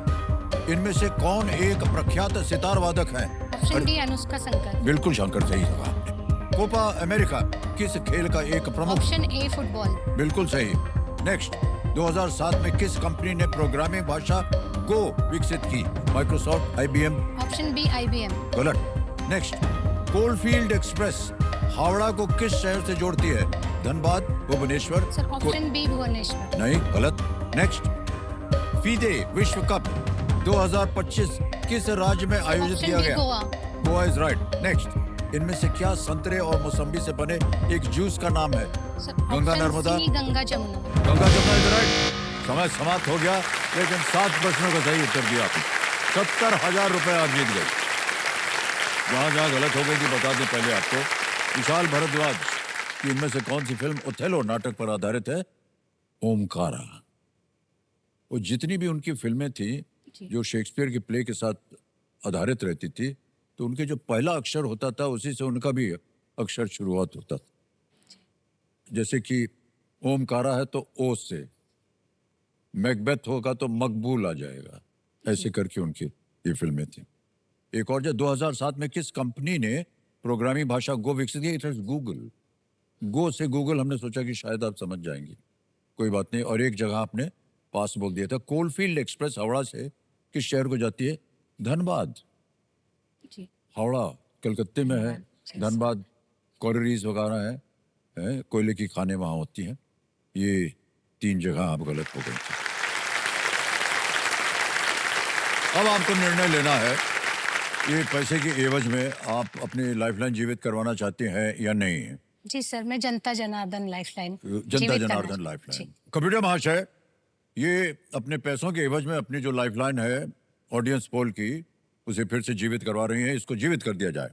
S1: इनमें से कौन एक प्रख्यात सितार वादक है?
S2: Option D Anushka Shankar.
S1: बिल्कुल शंकर, सही जवाब। कोपा अमेरिका किस खेल का एक प्रमुख?
S2: Option A football.
S1: बिल्कुल सही। नेक्स्ट। 2007 में किस कंपनी ने प्रोग्रामिंग भाषा गो विकसित की? Microsoft, IBM?
S2: Option B IBM।
S1: गलत। नेक्स्ट। कोलफील्ड एक्सप्रेस हावड़ा को किस शहर से जोड़ती है? Dhanbad, Bhubaneswar?
S2: Sir option B Bhubaneswar.
S1: नहीं, गलत। नेक्स्ट। फीडे विश्व कप 2025 किस राज्य में आयोजित किया गया?
S2: Goa.
S1: Goa is right. Next. इनमें से क्या संतरे और मौसम्बी से बने एक जूस का नाम है? गंगा नर्मदा?
S2: गंगा जमुना।
S1: Ganga Jamuna is right. समय समाप्त हो गया, लेकिन 7 प्रश्नों का सही उत्तर दिया आपने। 70,000 रुपए आप जीत गए। जहां जहां गलत हो गई थी बता दें पहले आपको। विशाल भारद्वाज की इनमें से कौन सी फिल्म ओथेलो नाटक पर आधारित है? ओमकारा। वो जितनी भी उनकी फिल्में थी जो शेक्सपियर के प्ले के साथ आधारित रहती थी, तो उनके जो पहला अक्षर होता था उसी से उनका भी अक्षर शुरुआत होता था। जैसे कि ओमकारा है तो ओ से, मैकबेथ होगा तो मकबूल आ जाएगा, ऐसे करके उनकी ये फिल्में थी। एक और जो 2007 में किस कंपनी ने प्रोग्रामिंग भाषा गो विकसित की? It is Google. गो से गूगल हमने सोचा कि शायद आप समझ जाएंगे, कोई बात नहीं। और एक जगह आपने पास बोल दिया था। कोलफील्ड एक्सप्रेस हावड़ा से किस शहर को जाती है? धनबाद।
S2: जी।
S1: हावड़ा कलकत्ते में है, धनबाद कॉरिडोर्स वगैरह है, कोयले की खानें वहाँ होती हैं। ये 3 जगह आप गलत हो गए थे। अब आपको निर्णय लेना है, ये पैसे के एवज में आप अपनी लाइफलाइन जीवित करवाना चाहते हैं या नहीं?
S2: जी सर, मैं जनता जनार्दन लाइफलाइन।
S1: जनता जनार्दन लाइफलाइन। कंप्यूटर महाशय, ये अपने पैसों के एवज में अपनी जो लाइफलाइन है ऑडियंस पोल की, उसे फिर से जीवित करवा रही हैं। इसको जीवित कर दिया जाए।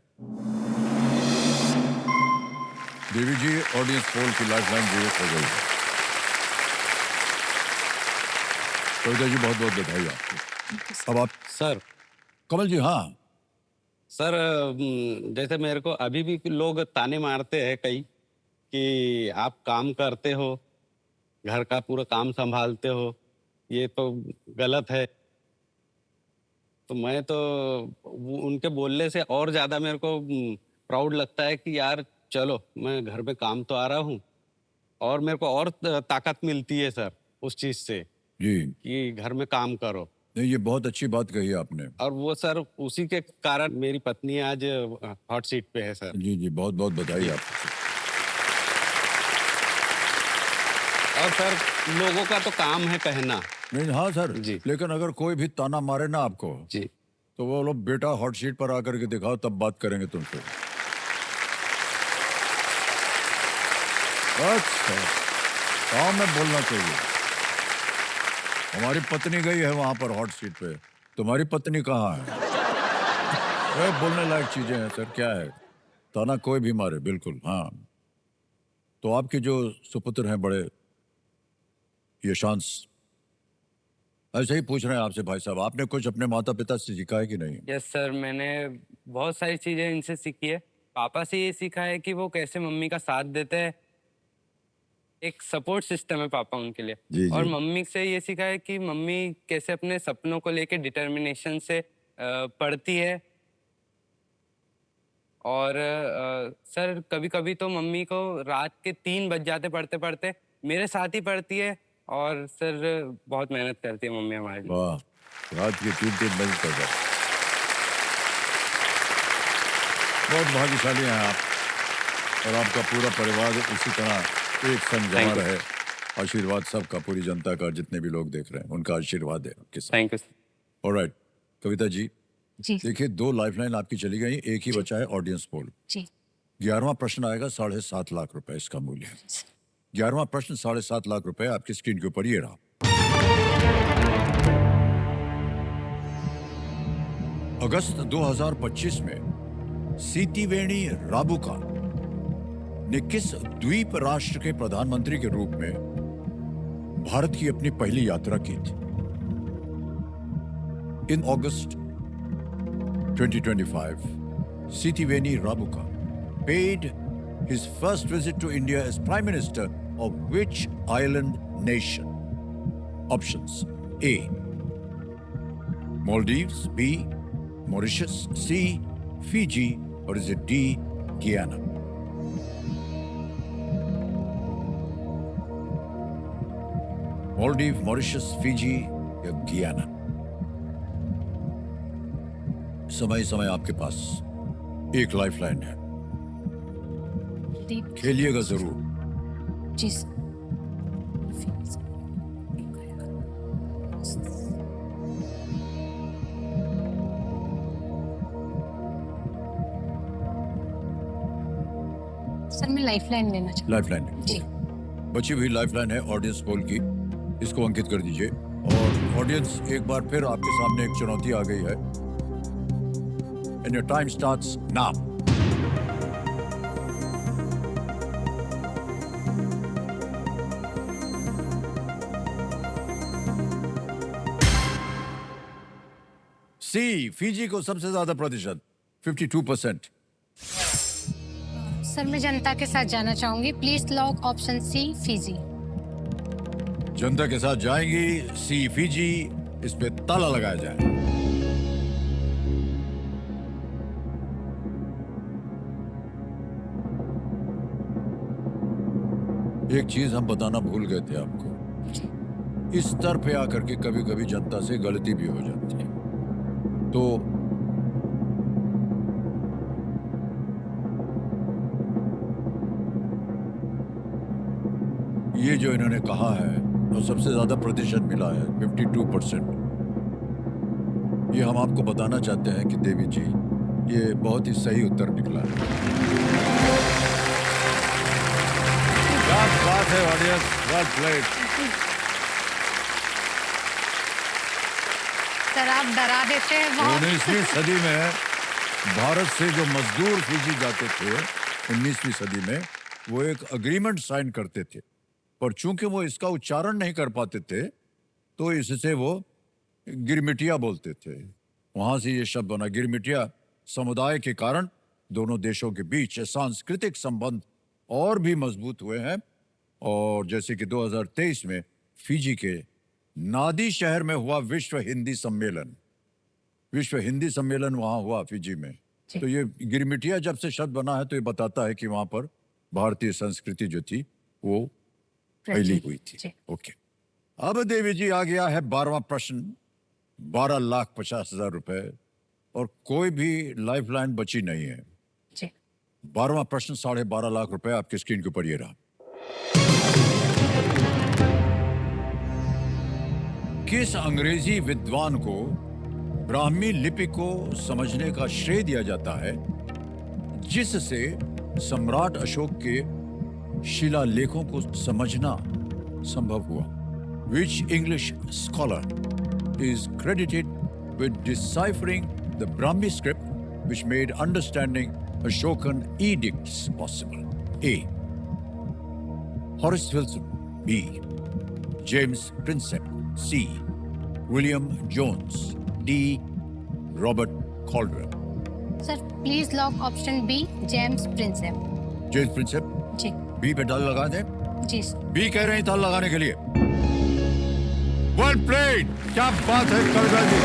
S1: देवी जी, ऑडियंस पोल की लाइफलाइन जीवित हो गई है। कविता जी बहुत बहुत बधाई आपको। अब आप
S5: सर।
S1: कमल जी। हाँ
S5: सर, जैसे मेरे को अभी भी लोग ताने मारते हैं कई कि आप काम करते हो, घर का पूरा काम संभालते हो, ये तो गलत है। तो मैं तो उनके बोलने से और ज्यादा मेरे को प्राउड लगता है कि यार चलो, मैं घर में काम तो आ रहा हूँ और मेरे को और ताकत मिलती है सर उस चीज से
S1: जी,
S5: कि घर में काम करो।
S1: नहीं, ये बहुत अच्छी बात कही आपने।
S5: और वो सर उसी के कारण मेरी पत्नी आज हॉट सीट पे है सर।
S1: जी जी, बहुत बहुत बधाई आपको।
S5: और सर, लोगों का तो काम है कहना।
S1: नहीं, हाँ सर
S5: जी।
S1: लेकिन अगर कोई भी ताना मारे ना आपको,
S5: जी,
S1: तो वो लोग बेटा हॉट सीट पर आकर के दिखाओ, तब बात करेंगे तुमसे। अच्छा, काम में बोलना चाहिए। हमारी पत्नी गई है वहां पर हॉट सीट पे, तुम्हारी पत्नी कहाँ है? ये बोलने लायक चीजें हैं सर, क्या है? ताना कोई भी मारे, बिल्कुल। हाँ, तो आपके जो सुपुत्र हैं बड़े यशांश, ऐसे ही पूछ रहे हैं आपसे भाई साहब, आपने कुछ अपने माता पिता से सीखा है कि नहीं?
S3: यस सर, मैंने बहुत सारी चीज़ें इनसे सीखी है। पापा से ये सीखा है कि वो कैसे मम्मी का साथ देते हैं, एक सपोर्ट सिस्टम है पापा उनके लिए।
S1: जी,
S3: और
S1: जी।
S3: मम्मी से ये सीखा है कि मम्मी कैसे अपने सपनों को लेके डिटर्मिनेशन से पढ़ती है। और सर कभी-कभी तो मम्मी को रात के 3 बज जाते पढ़ते-पढ़ते, मेरे साथ ही पढ़ती है। और सर बहुत मेहनत करती है मम्मी हमारे लिए।
S1: वाह, रात के 3-3 बजे तक। बहुत भाग्यशाली हैं आप और आपका पूरा परिवार इसी तरह एक संग जमा
S3: Thank you.
S1: रहे। आशीर्वाद सबका, पूरी जनता का, जितने भी लोग देख रहे हैं उनका आशीर्वाद है आपके साथ।
S3: Thank you sir.
S1: Alright, Kavita ji,
S2: जी
S1: देखिए 2 लाइफलाइन आपकी चली गई, एक ही बचा है ऑडियंस पोल।
S2: जी
S1: 11वां प्रश्न आएगा 7.5 लाख रुपए इसका मूल्य है। 11वां प्रश्न 7.5 लाख रुपए आपकी स्क्रीन के ऊपर ये रहा। अगस्त 2025 में सीतिवेणी राबुका ने किस द्वीप राष्ट्र के प्रधानमंत्री के रूप में भारत की अपनी पहली यात्रा की थी? इन अगस्त 2025, Sitiveni Rabuka paid his first visit to India as Prime Minister of which island nation? Options: A. Maldives, B. Mauritius, C. Fiji, or is it D. Guyana? Maldives, Mauritius, Fiji या गियाना? समय समय आपके पास एक लाइफलाइन है,
S2: दीप
S1: खेलिएगा जरूर।
S2: जी सर, मैं लाइफलाइन लेना चाहूँ।
S1: लाइफलाइन
S2: जी।
S1: बची हुई लाइफलाइन है ऑडियंस पोल की, इसको अंकित कर दीजिए। और ऑडियंस, एक बार फिर आपके सामने एक चुनौती आ गई है। And your time starts now. C, Fiji को सबसे ज्यादा प्रतिशत 52%।
S2: सर, मैं जनता के साथ जाना चाहूंगी। Please lock option C, Fiji.
S1: जनता के साथ जाएंगी सी, फीजी। इस पे ताला लगाया जाए। एक चीज हम बताना भूल गए थे आपको, इस स्तर पे आकर के कभी कभी जनता से गलती भी हो जाती है। तो ये जो इन्होंने कहा है, तो सबसे ज्यादा प्रतिशत मिला है 52%। ये हम आपको बताना चाहते हैं कि देवी जी, ये बहुत ही सही उत्तर निकला है। क्या बात है ऑडियंस, वेल प्लेड।
S2: सर, आप डरा देते हैं बहुत।
S1: 19वीं सदी में भारत से जो मजदूर फीजी जाते थे, 19वीं सदी में वो एक अग्रीमेंट साइन करते थे, पर चूंकि वो इसका उच्चारण नहीं कर पाते थे, तो इससे वो गिरमिटिया बोलते थे। वहां से ये शब्द बना गिरमिटिया। समुदाय के कारण दोनों देशों के बीच सांस्कृतिक संबंध और भी मजबूत हुए हैं। और जैसे कि 2023 में फीजी के नादी शहर में हुआ विश्व हिंदी सम्मेलन वहां हुआ फीजी में। तो ये गिरमिटिया जब से शब्द बना है, तो ये बताता है कि वहां पर भारतीय संस्कृति जो थी वो फैली हुई थी।
S2: जी।
S1: ओके, अब देवी जी आ गया है 12वां प्रश्न, 12,50,000 रुपए, और कोई भी लाइफलाइन बची नहीं है।
S2: जी
S1: 12वां प्रश्न 12.5 लाख रुपए आपकी स्क्रीन के ऊपर ये रहा। किस अंग्रेजी विद्वान को ब्राह्मी लिपि को समझने का श्रेय दिया जाता है, जिससे सम्राट अशोक के शिलालेखों को समझना संभव हुआ? Which English scholar is credited with deciphering the Brahmi script, which made understanding Ashokan edicts possible? A. Horace Wilson. B. James Prinsep. C. William Jones, D Robert Caldwell.
S2: Sir please lock option B James Prinsep.
S1: James Prinsep,
S2: जी
S1: बी पे ताला लगा दें।
S2: जी सर।
S1: बी कह रहे हैं ताला लगाने के लिए। वेल प्लेड, क्या बात है कविता जी,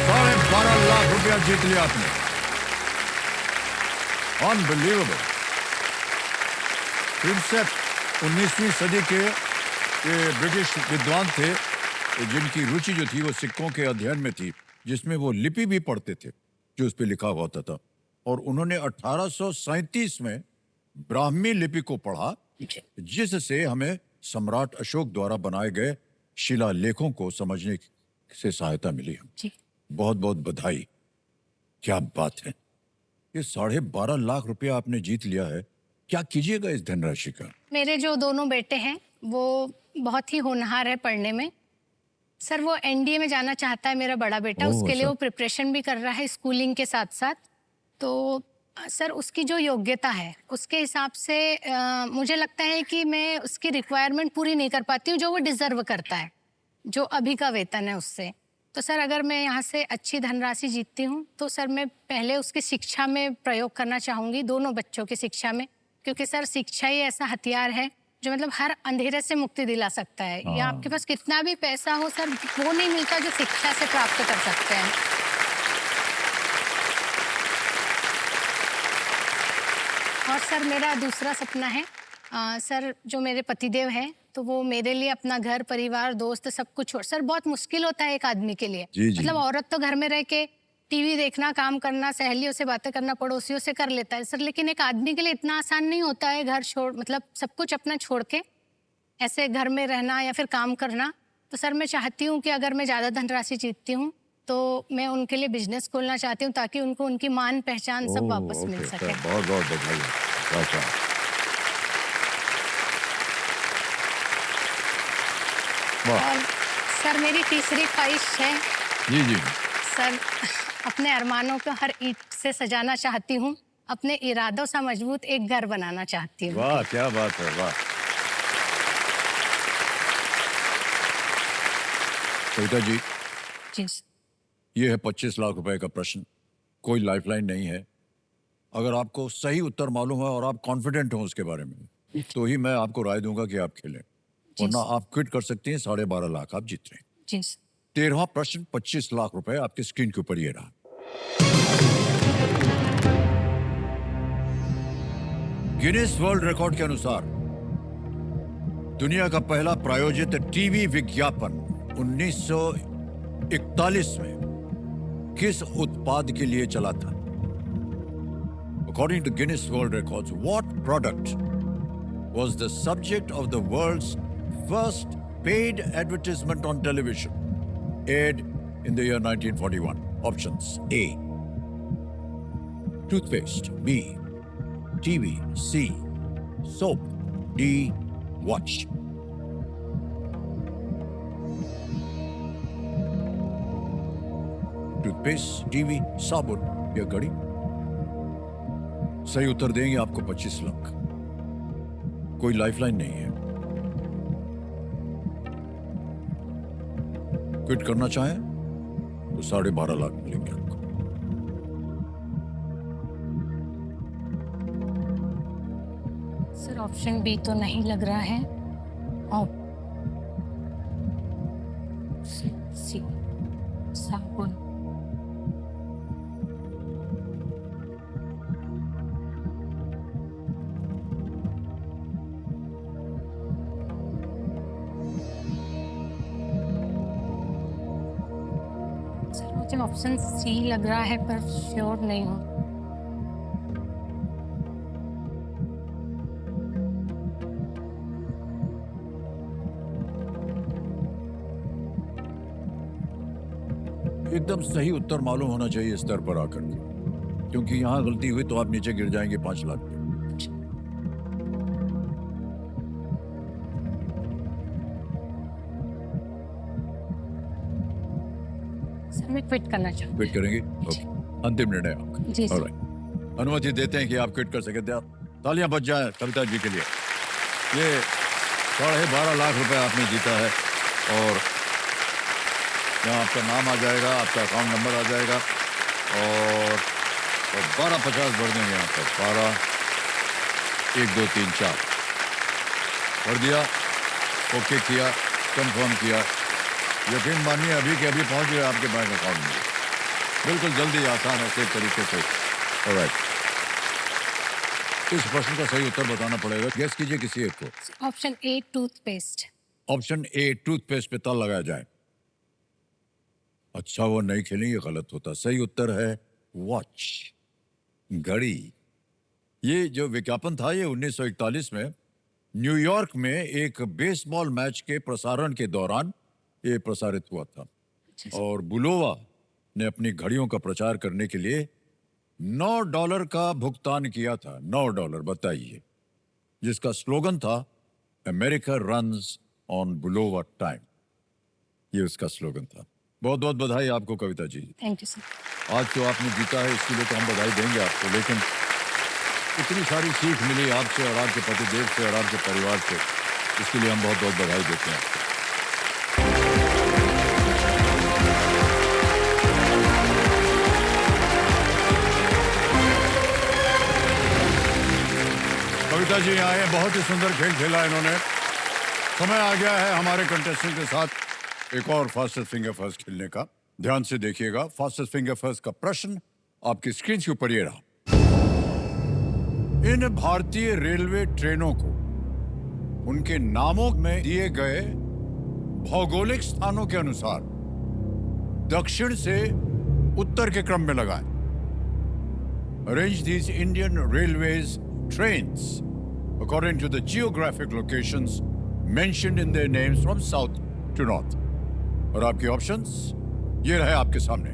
S1: 12.5 लाख रुपया जीत लिया आपने। अनबिलीवेबल। प्रिंसेप 19वीं सदी के ये ब्रिटिश विद्वान थे जिनकी रुचि जो थी वो सिक्कों के अध्ययन में थी, जिसमें वो लिपि भी पढ़ते थे जो उस पर लिखा हुआ होता था। और उन्होंने 1837 में ब्राह्मी लिपि को पढ़ा, जिससे हमें सम्राट अशोक द्वारा बनाए गए शिलालेखों को समझने से सहायता मिली।
S2: जी
S1: बहुत बहुत बधाई, क्या बात है। ये 12.5 लाख रुपया आपने जीत लिया है, क्या कीजिएगा इस धनराशि का?
S2: मेरे जो दोनों बेटे हैं वो बहुत ही होनहार है पढ़ने में। सर वो एनडीए में जाना चाहता है मेरा बड़ा बेटा,
S1: ओह,
S2: उसके लिए
S1: अच्छा।
S2: वो प्रिपरेशन भी कर रहा है स्कूलिंग के साथ साथ। तो सर उसकी जो योग्यता है उसके हिसाब से मुझे लगता है कि मैं उसकी रिक्वायरमेंट पूरी नहीं कर पाती हूँ जो वो डिज़र्व करता है, जो अभी का वेतन है उससे। तो सर अगर मैं यहाँ से अच्छी धनराशि जीतती हूँ तो सर मैं पहले उसकी शिक्षा में प्रयोग करना चाहूँगी, दोनों बच्चों की शिक्षा में, क्योंकि सर शिक्षा ही ऐसा हथियार है जो मतलब हर अंधेरे से मुक्ति दिला सकता है। या आपके पास कितना भी पैसा हो सर, वो नहीं मिलता जो शिक्षा से प्राप्त कर सकते हैं। और सर मेरा दूसरा सपना है सर, जो मेरे पतिदेव हैं तो वो मेरे लिए अपना घर परिवार दोस्त सब कुछ छोड़, सर बहुत मुश्किल होता है एक आदमी के लिए।
S1: जी, जी।
S2: मतलब औरत तो घर में रह के टीवी देखना, काम करना, सहेलियों से बातें करना, पड़ोसियों से कर लेता है सर, लेकिन एक आदमी के लिए इतना आसान नहीं होता है घर छोड़, मतलब सब कुछ अपना छोड़ के ऐसे घर में रहना या फिर काम करना। तो सर मैं चाहती हूँ कि अगर मैं ज़्यादा धनराशि जीतती हूँ तो मैं उनके लिए बिजनेस खोलना चाहती हूँ ताकि उनको उनकी मान पहचान सब
S1: ओह,
S2: वापस मिल
S1: ओके,
S2: सके।
S1: बहुत बहुत बधाई। अच्छा, वाह,
S2: और सर मेरी तीसरी ख्वाहिश है
S1: जी जी,
S2: सर, अपने अरमानों को हर ईंट से सजाना चाहती हूँ, अपने इरादों से मजबूत एक घर बनाना चाहती हूँ।
S1: वाह क्या बात है, वाह। कविता जी,
S2: जी
S1: ये है 25 लाख रुपए का प्रश्न, कोई लाइफलाइन नहीं है। अगर आपको सही उत्तर मालूम है और आप कॉन्फिडेंट हो उसके बारे में तो ही मैं आपको राय दूंगा कि आप खेलें, वरना आप क्विट कर सकते हैं। 12.5 लाख आप जीत रहे हैं।
S2: जी
S1: 13वां प्रश्न 25 लाख रुपए आपकी स्क्रीन के ऊपर ये रहा। गिनीज वर्ल्ड रिकॉर्ड के अनुसार दुनिया का पहला प्रायोजित टीवी विज्ञापन 1941 में किस उत्पाद के लिए चला था? According to Guinness World Records, what product was the subject of the world's first paid advertisement on television, aired in the year 1941? Options: A, toothpaste; B, TV; C, soap; D, watch. Toothpaste, TV, साबुन या घड़ी? सही उत्तर देंगे आपको 25 लाख। कोई लाइफलाइन नहीं है। क्विट करना चाहें तो 12.5 लाख मिलेंगे आपको।
S2: सर ऑप्शन बी तो नहीं लग रहा है। सी, साबुन। सर मुझे ऑप्शन सी लग रहा है पर श्योर नहीं हूँ।
S1: एकदम सही उत्तर मालूम होना चाहिए स्तर पर आकर के, क्योंकि यहां गलती हुई तो आप नीचे गिर जाएंगे 5 लाख पे।
S2: सर मैं क्विट करना चाहूँ।
S1: क्विट करेंगे? ओके, अंतिम निर्णय आपका।
S2: जी सर।
S1: ऑलराइट, अनुमति देते हैं कि आप क्विट कर सके। तालियां बज जाए कविता जी के लिए। ये 12.5 लाख रुपए आपने जीता है और यहाँ आपका नाम आ जाएगा, आपका अकाउंट नंबर आ जाएगा और 1250 भर देंगे यहाँ पर। 12 1 2 3 4 भर दिया, ओके किया, कंफर्म किया। यकीन मानिए अभी के अभी पहुंच गए आपके बैंक अकाउंट में, बिल्कुल जल्दी, आसान ऐसे तरीके से। ऑलराइट, इस प्रश्न का सही उत्तर बताना पड़ेगा। गेस कीजिए किसी एक को।
S2: Option A toothpaste.
S1: Option A toothpaste पे ताला लगाया जाए। अच्छा, वो नहीं खेलेंगे, गलत होता। सही उत्तर है वॉच, घड़ी। ये जो विज्ञापन था ये 1941 में न्यूयॉर्क में एक बेसबॉल मैच के प्रसारण के दौरान ये प्रसारित हुआ था। और बुलोवा ने अपनी घड़ियों का प्रचार करने के लिए $9 का भुगतान किया था। $9, बताइए, जिसका स्लोगन था America runs on Bulova time. ये उसका स्लोगन था। बहुत बहुत बधाई आपको Kavita ji.
S2: Thank you sir.
S1: आज तो आपने जीता है, इसके लिए तो हम बधाई देंगे आपको, लेकिन इतनी सारी सीख मिली आपसे और आपके पतिदेव से और आपके परिवार से, इसके लिए हम बहुत बहुत बधाई देते हैं आपको। कविता जी आए, बहुत ही सुंदर खेल खेला इन्होंने। समय आ गया है हमारे कंटेस्टेंट के साथ एक और फास्टेस्ट फिंगर फर्स्ट खेलने का। ध्यान से देखिएगा, फास्टेस्ट फिंगर फर्स्ट का प्रश्न आपकी स्क्रीन के ऊपर ये रहा। इन भारतीय रेलवे ट्रेनों को उनके नामों में दिए गए भौगोलिक स्थानों के अनुसार दक्षिण से उत्तर के क्रम में लगाएं। Arrange these Indian railways trains according to the geographic locations mentioned in their names from south to north. और आपके ऑप्शंस ये रहे आपके सामने।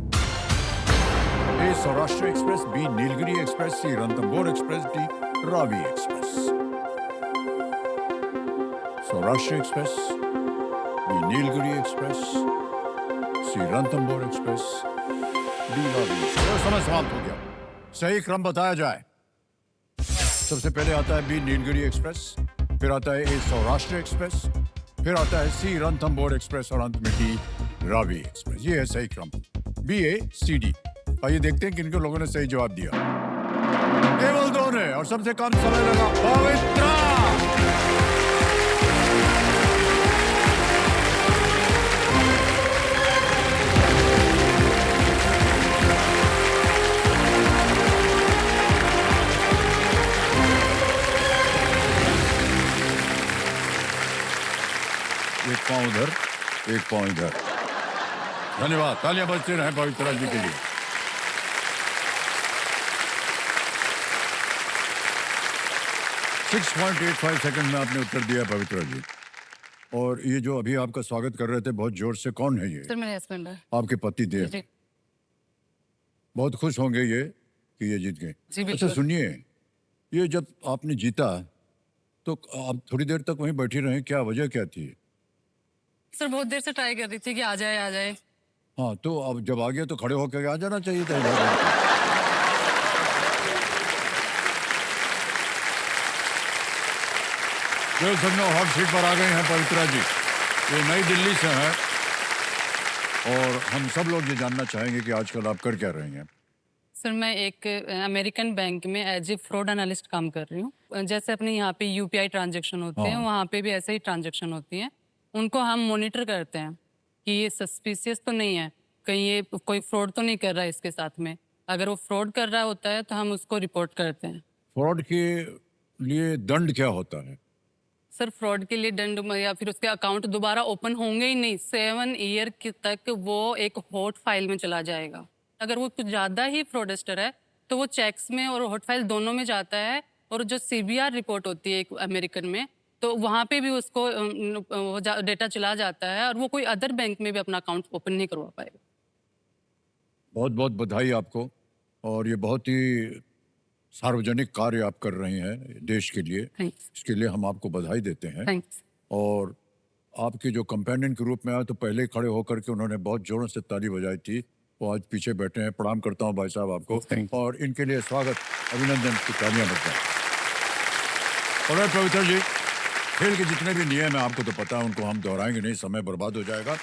S1: A Saurashtra Express, B Nilgiri Express, C Ranthambore Express, D Ravi Express. Saurashtra Express, B Nilgiri Express, C Ranthambore Express, D Ravi Express. समय समाप्त हो गया। सही क्रम बताया जाए। सबसे पहले आता है बी नीलगिरी एक्सप्रेस, फिर आता है ए सौराष्ट्र एक्सप्रेस, फिर आता है सी रणथंभौर एक्सप्रेस और अंत में डी रावी एक्सप्रेस। ये है सही क्रम, बी ए सी डी। आइए देखते हैं किन लोगों ने सही जवाब दिया। केवल 2 ने, और सबसे कम समय लगा पवित्रा। एक पाँव उधर, एक पाँव इधर। धन्यवाद, तालियां बजते रहे पवित्रा जी के लिए। सिक्स 6.85 सेकंड में आपने उत्तर दिया पवित्रा जी। और ये जो अभी आपका स्वागत कर रहे थे बहुत जोर से, कौन है ये?
S4: सर मेरे हस्बैंड है।
S1: आपके पति देव।
S4: जी
S1: बहुत खुश होंगे ये कि ये जीत गए।
S4: जी,
S1: अच्छा
S4: बिल्कुल।
S1: सुनिए, ये जब आपने जीता तो आप थोड़ी देर तक वहीं बैठी रहे, क्या वजह क्या थी?
S4: सर बहुत देर से ट्राई कर रही थी कि आ जाए आ जाए।
S1: हाँ, तो अब जब आ गया तो खड़े होकर आ जाना चाहिए था इधर। जो सब हॉट सीट पर आ गए हैं पवित्रा जी, ये नई दिल्ली से हैं और हम सब लोग ये जानना चाहेंगे कि आजकल आप कर क्या रहे हैं।
S6: सर मैं एक अमेरिकन बैंक में एज ए फ्रॉड एनालिस्ट काम कर रही हूँ। जैसे अपने यहाँ पे यूपीआई ट्रांजैक्शन होते हैं,
S1: हाँ।
S6: वहाँ पे भी ऐसे ही ट्रांजैक्शन होती हैं। उनको हम मॉनिटर करते हैं कि ये सस्पिशियस तो नहीं है, कहीं ये कोई फ्रॉड तो नहीं कर रहा है इसके साथ में। अगर वो फ्रॉड कर रहा होता है तो हम उसको रिपोर्ट करते हैं।
S1: फ्रॉड के लिए दंड क्या होता है?
S6: सर फ्रॉड के लिए दंड या फिर उसके अकाउंट दोबारा ओपन होंगे ही नहीं। 7 ईयर तक वो एक हॉट फाइल में चला जाएगा। अगर वो कुछ ज़्यादा ही फ्रॉडस्टर है तो वो चेक्स में और हॉट फाइल दोनों में जाता है। और जो सीबीआर रिपोर्ट होती है एक अमेरिकन में, तो वहाँ पे भी उसको डेटा चला जाता है और वो कोई अदर बैंक में भी अपना अकाउंट ओपन नहीं करवा पाएगा।
S1: बहुत बहुत बधाई आपको। और ये बहुत ही सार्वजनिक कार्य आप कर रही हैं देश के लिए,
S6: थैंक्स।
S1: इसके लिए हम आपको बधाई देते हैं।
S6: थैंक्स।
S1: और आपके जो कंपेनियन के रूप में आए तो पहले खड़े होकर के उन्होंने बहुत जोरों से ताली बजाई थी, वो आज पीछे बैठे हैं। प्रणाम करता हूं भाई साहब आपको, और इनके लिए स्वागत, अभिनंदन की तालियां बजाएं। और पवित्र जी, खेल के जितने भी नियम हैं आपको तो पता है, उनको हम दोहराएंगे नहीं, समय बर्बाद हो जाएगा,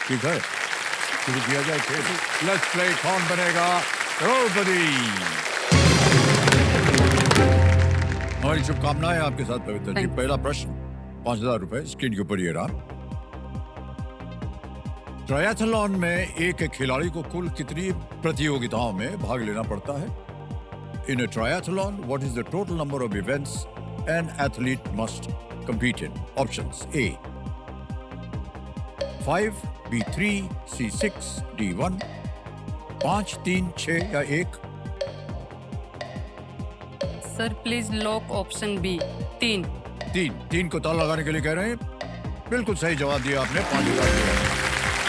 S1: ठीक है? शुरू किया जाए खेल। लेट्स प्ले कौन बनेगा करोड़पति। हमारी शुभकामनाएं आपके साथ पवित्र जी।
S6: Thanks.
S1: पहला प्रश्न 5,000 रुपए स्क्रीन के ऊपर ये रहा। ट्रायथलॉन में एक खिलाड़ी को कुल कितनी प्रतियोगिताओं में भाग लेना पड़ता है? In a triathlon what is the total number of events an athlete must compete in? Options: A 5, B 3, C 6, D 1। 5, 3, 6 या 1?
S6: Sir please lock option B 3।
S1: 3 को ताला लगाने के लिए कह रहे हैं। बिल्कुल सही जवाब दिया आपने। 5,000 दिया।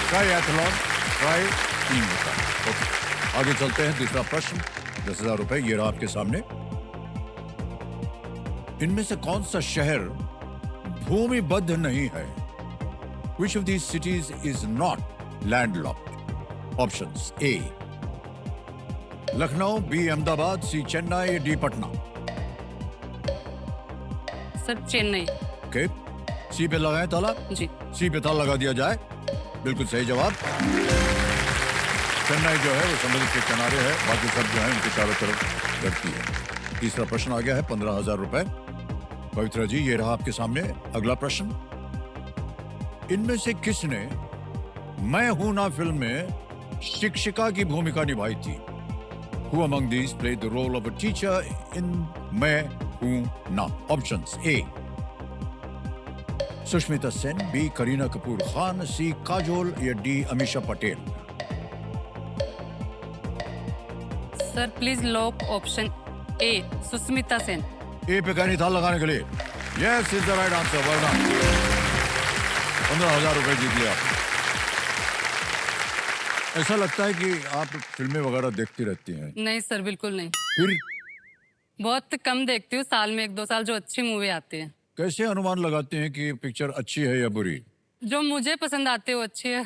S1: ट्रायथलॉन ट्राई 3 होता है। ओके, आगे चलते हैं। दूसरा प्रश्न 10,000 रुपए ये रहा आपके सामने। इनमें से कौन सा शहर भूमिबद्ध नहीं है? Which of these cities is not landlocked? Options: A Lucknow, B Ahmedabad, C Chennai, D Patna.
S6: Sir Chennai.
S1: Okay, C पे लगाएं ताला।
S6: जी।
S1: C पे ताला लगा दिया जाए। बिल्कुल सही जवाब। चेन्नई जो है वो समुद्र के किनारे है, बाकी सब जो है उनके चारों तरफ बढ़ती है। तीसरा प्रश्न आ गया है 15,000 रुपए। पवित्रा जी ये रहा आपके सामने अगला प्रश्न। इनमें से किसने मैं हूं ना फिल्म में शिक्षिका की भूमिका निभाई थी? Who among these played the role of a teacher in मैं हूं ना? Options: A Sushmita Sen, B Kareena Kapoor Khan, C Kajol या D Amisha Patel.
S6: Sir please lock option A Sushmita Sen.
S1: A पे कहनी था लगाने के लिए। Yes is the right answer. वरना 15,000 रुपए जीत लिया। ऐसा लगता है कि आप फिल्में वगैरह देखती रहती हैं।
S6: नहीं सर बिल्कुल नहीं।
S1: फिर
S6: बहुत कम देखती हूँ, साल में 1-2 साल जो अच्छी मूवी आती है।
S1: कैसे अनुमान लगाते हैं कि पिक्चर अच्छी है या बुरी?
S6: जो मुझे पसंद आती है वो अच्छी है।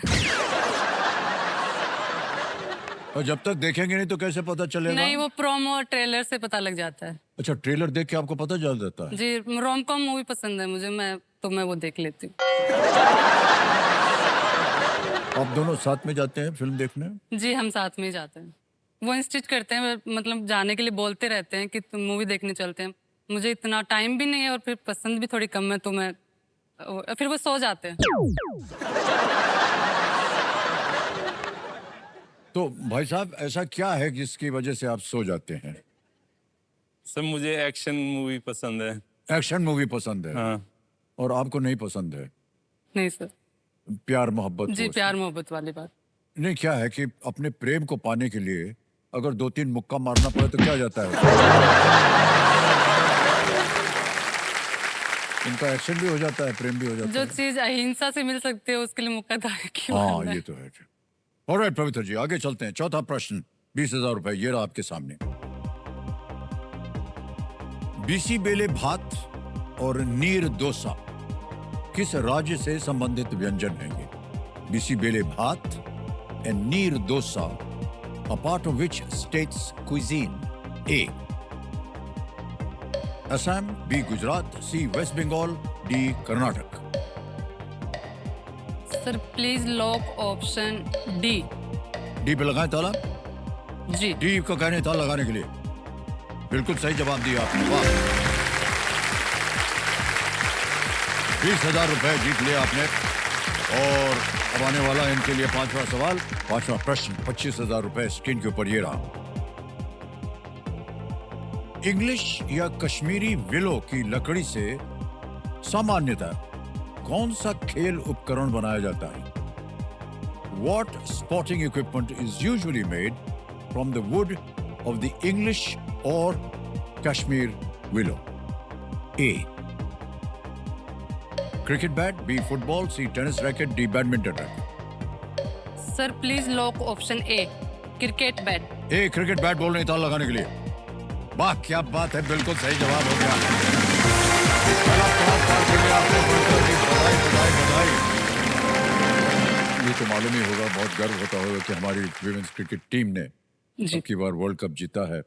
S1: और जब तक देखेंगे नहीं तो कैसे पता चलेगा?
S6: नहीं, वो प्रोमो और ट्रेलर से पता लग जाता है।
S1: अच्छा, ट्रेलर देख के आपको पता चल जाता है?
S6: जी, रोम कॉम मूवी पसंद है मुझे, मैं वो देख लेती हूँ।
S1: आप दोनों साथ में जाते हैं फिल्म देखने?
S6: जी, हम साथ में ही जाते हैं। वो इंस्टिट करते हैं, मतलब जाने के लिए बोलते रहते हैं कि तुम मूवी देखने चलते हैं। मुझे इतना टाइम भी नहीं है और फिर पसंद भी थोड़ी कम है, तो मैं फिर वो सो जाते हैं।
S1: तो भाई साहब ऐसा क्या है जिसकी वजह से आप सो जाते हैं?
S7: सर मुझे एक्शन मूवी पसंद है।
S1: एक्शन मूवी पसंद है?
S7: हाँ।
S1: और आपको नहीं पसंद है?
S6: नहीं सर।
S1: प्यार मोहब्बत?
S6: जी, प्यार मोहब्बत वाली बात।
S1: नहीं, क्या है कि अपने प्रेम को पाने के लिए अगर 2-3 मुक्का मारना पड़े तो क्या जाता है? इनका एक्शन भी हो जाता है, प्रेम भी हो जाता
S6: जो
S1: है।
S6: चीज अहिंसा से मिल सकती है उसके लिए मुक्का धागे की
S1: हाँ,
S6: मारना है।
S1: ये तो है। ऑलराइट पवित्र जी, आगे चलते हैं। चौथा प्रश्न 20,000 रुपए ये रहा आपके सामने। बीसी बेले भात और नीर डोसा किस राज्य से संबंधित व्यंजन है ये? बीसी बेले bhath and neer dosa a part of which state's cuisine? A Assam, B Gujarat, C West Bengal, D Karnataka.
S6: Sir please lock option D.
S1: D पे लगाएं ताला।
S6: जी।
S1: डी को कहने ताला लगाने के लिए। बिल्कुल सही जवाब दिया आपने। वाह, 20,000 रुपए जीत लिया आपने। और अब आने वाला है इनके लिए 5वां सवाल, 5वां प्रश्न। 25,000 रुपए स्क्रीन के ऊपर ये रहा। इंग्लिश या कश्मीरी विलो की लकड़ी से सामान्यतः कौन सा खेल उपकरण बनाया जाता है? What sporting equipment is usually made from the wood of the English or Kashmir willow? A cricket bat, B football, C tennis racket, D badminton racket।
S6: Sir please lock option A cricket bat.
S1: A cricket bat बोल रहे ताल लगाने के लिए। वाह क्या बात है, बिल्कुल सही जवाब हो गया। पहला पुरस्कार के लिए आपको बधाई बधाई बधाई। ये तो मालूम ही होगा, बहुत गर्व होता होगा कि हमारी विमेंस क्रिकेट टीम ने
S6: जी।
S1: अब की बार वर्ल्ड कप जीता है।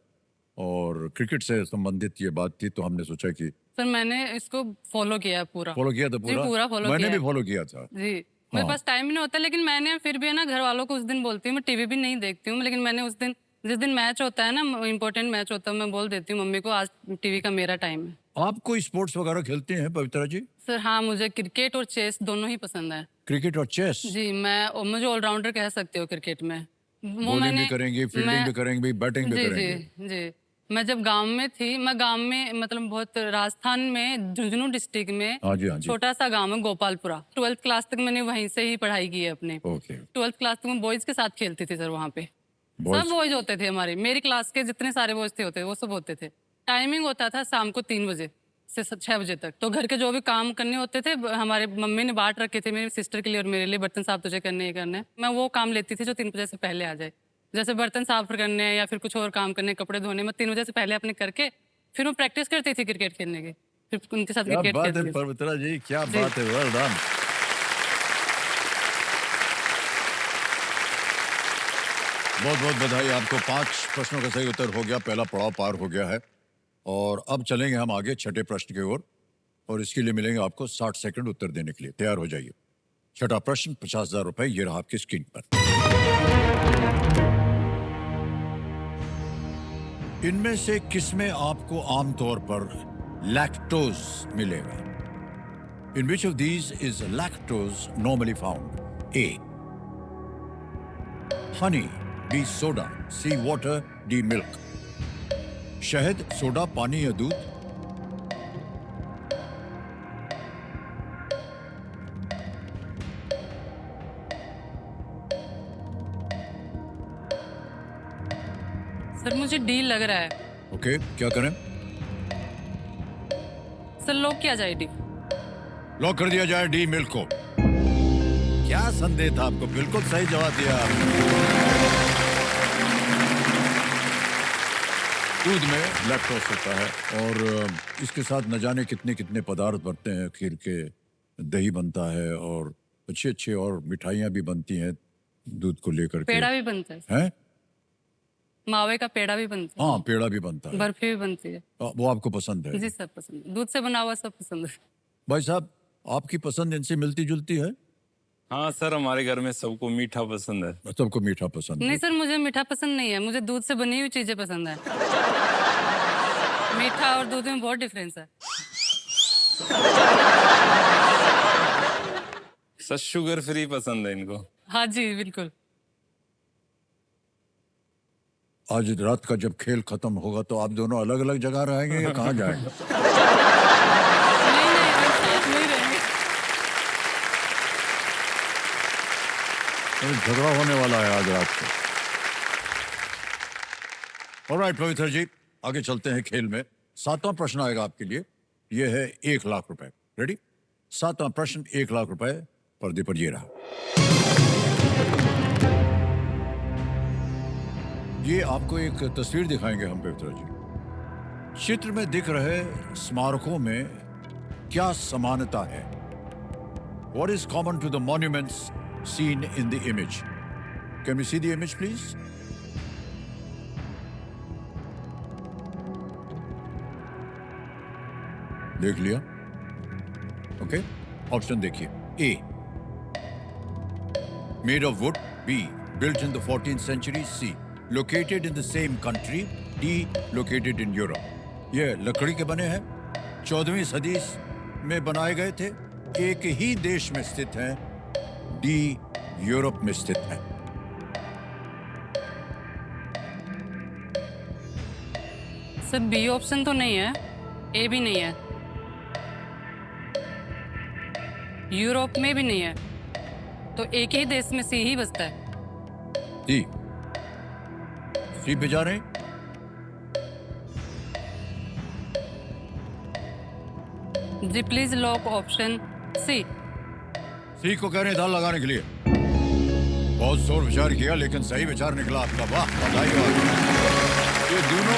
S1: और क्रिकेट से संबंधित ये बात थी तो हमने सोचा कि
S6: सर मैंने इसको फॉलो किया है पूरा।
S1: फॉलो किया था
S6: जी, पूरा follow
S1: मैंने
S6: किया
S1: भी
S6: है।
S1: फॉलो किया था।
S6: जी। मेरे
S1: हाँ।
S6: पास टाइम ही नहीं होता, लेकिन मैंने फिर भी है ना घर वालों को उस दिन बोलती हूँ, मैं टीवी भी नहीं देखती हूँ, लेकिन मैंने उस दिन जिस दिन मैच होता है ना, इम्पोर्टेंट मैच होता है, मैं बोल देती हूँ मम्मी को आज टीवी का मेरा टाइम है।
S1: आप कोई स्पोर्ट्स वगैरह खेलते हैं पवित्रा जी?
S6: सर हाँ, मुझे क्रिकेट और चेस दोनों ही पसंद है
S1: क्रिकेट और चेस?
S6: जी। मुझे ऑलराउंडर कह सकते हो क्रिकेट में। वो
S1: बॉलिंग भी करेंगे, फील्डिंग भी करेंगे, बैटिंग भी
S6: जी
S1: करेंगे।
S6: जी जी। मैं जब गांव में थी, मैं गांव में मतलब बहुत राजस्थान में झुंझुनू डिस्ट्रिक्ट में
S1: हाँ जी, हाँ जी।
S6: छोटा सा गांव है गोपालपुरा। 12th क्लास तक मैंने वहीं से ही पढ़ाई की है अपने।
S1: ओके।
S6: 12th क्लास तक मैं बॉयज के साथ खेलती थी सर वहाँ पे।
S1: Boys?
S6: सब बॉयज होते थे हमारे, मेरी क्लास के जितने सारे बॉयज थे होते वो सब होते थे। टाइमिंग होता था शाम को 3 बजे से 6 बजे तक। तो घर के जो भी काम करने होते थे हमारे मम्मी ने बांट रखे थे मेरी सिस्टर के लिए और मेरे लिए, बर्तन साफ तुझे करने ये करने। मैं वो काम लेती थी जो 3 बजे से पहले आ जाए, जैसे बर्तन साफ करने या फिर कुछ और काम करने, कपड़े धोने। मैं 3 बजे से पहले अपने करके फिर मैं प्रैक्टिस करती थी क्रिकेट खेलने की, फिर उनके साथ
S1: क्या
S6: क्रिकेट
S1: बात है
S6: खेलती थी।
S1: पवित्रा जी, क्या
S6: जी।
S1: बात है, वेल डन। बहुत बहुत बधाई आपको। 5 प्रश्नों का सही उत्तर हो गया, पहला पड़ाव पार हो गया है। और अब चलेंगे हम आगे छठे प्रश्न की ओर, और इसके लिए मिलेंगे आपको 60 सेकंड उत्तर देने के लिए। तैयार हो जाइए। छठा प्रश्न, 50,000 रुपए, ये रहा आपकी स्क्रीन पर। इनमें से किसमें आपको आमतौर पर लैक्टोज मिलेगा? In which of these is lactose normally found? A honey, B soda, C water, D milk. शहद, सोडा, पानी या दूध?
S6: सर मुझे डी लग रहा है।
S1: ओके, क्या करें?
S6: सर लॉक किया जाए डी।
S1: लॉक कर दिया जाए डी मिल्क को। क्या संदेह था आपको? बिल्कुल सही जवाब दिया आपने। दूध में लैक्टोज होता है और इसके साथ न जाने कितने कितने पदार्थ बनते हैं। खीर के दही बनता है और अच्छे अच्छे और मिठाइयाँ भी बनती हैं दूध को लेकर के।
S6: पेड़ा भी बनता है,
S1: हैं?
S6: मावे का पेड़ा भी बनता है,
S1: हाँ, पेड़ा भी बनता है।
S6: बर्फी भी बनती है।
S1: वो आपको पसंद है?
S6: जी सब पसंद है, दूध से बना हुआ सब पसंद है।
S1: भाई साहब, आपकी पसंद इनसे मिलती जुलती है?
S7: हाँ सर, हमारे घर में सबको मीठा पसंद है।
S1: सबको मीठा पसंद
S6: नहीं
S1: है।
S6: सर, मुझे मीठा पसंद नहीं है, मुझे दूध से बनी हुई चीजें पसंद है। मीठा और दूध में बहुत डिफरेंस है।
S7: सर शुगर फ्री पसंद है इनको।
S6: हाँ जी बिल्कुल।
S1: आज रात का जब खेल खत्म होगा तो आप दोनों अलग अलग जगह रहेंगे या कहाँ जाएंगे?
S6: नहीं नहीं, हम साथ में ही रहेंगे।
S1: झगड़ा होने वाला है आज रात को। ऑलराइट पवित्र जी, आगे चलते हैं खेल में। 7वां प्रश्न आएगा आपके लिए, यह है 1 लाख रुपए। रेडी? 7वां प्रश्न 1 लाख रुपए, पर्दे पर ये रहा। ये आपको एक तस्वीर दिखाएंगे हम पवित्र जी। चित्र में दिख रहे स्मारकों में क्या समानता है? What is common to the monuments seen in the image? Can we see the image, please? देख लिया? ओके, ऑप्शन देखिए। A, made of wood. B, built in the 14th century. C, located in the same country. D, located in Europe. ये लकड़ी के बने हैं, 14वीं सदी में बनाए गए थे, एक ही देश में स्थित हैं। डी, यूरोप में स्थित है।
S6: सर बी ऑप्शन तो नहीं है, ए भी नहीं है, यूरोप में भी नहीं है, तो एक ही देश में सी ही बचता है।
S1: डी, सी पे जा रहे हैं?
S6: जी प्लीज लॉक ऑप्शन सी।
S1: सी को कह रहे हैं दाल लगाने के लिए। बहुत जोर विचार किया लेकिन सही विचार निकला आपका। वाह, बधाई हो आपको। ये दोनों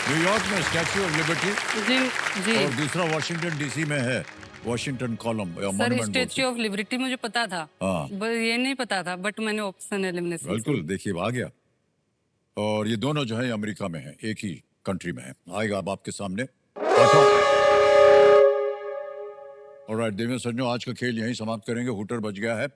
S1: न्यूयॉर्क में स्टैच्यू ऑफ लिबर्टी
S6: जी जी
S1: और दूसरा वॉशिंगटन डीसी में है, वॉशिंगटन कॉलम या
S6: sir,
S1: monument.
S6: Statue of liberty मुझे पता था,
S1: हाँ।
S6: ये नहीं पता था, बट मैंने ऑप्शन एलिमिनेशन।
S1: बिल्कुल, देखिए आ गया। और ये दोनों जो है अमेरिका में है, एक ही कंट्री में है। आएगा अब आपके सामने ऑलराइट देवेंद्र सज्जनों, आज का खेल यहीं समाप्त करेंगे। हुटर बज गया है।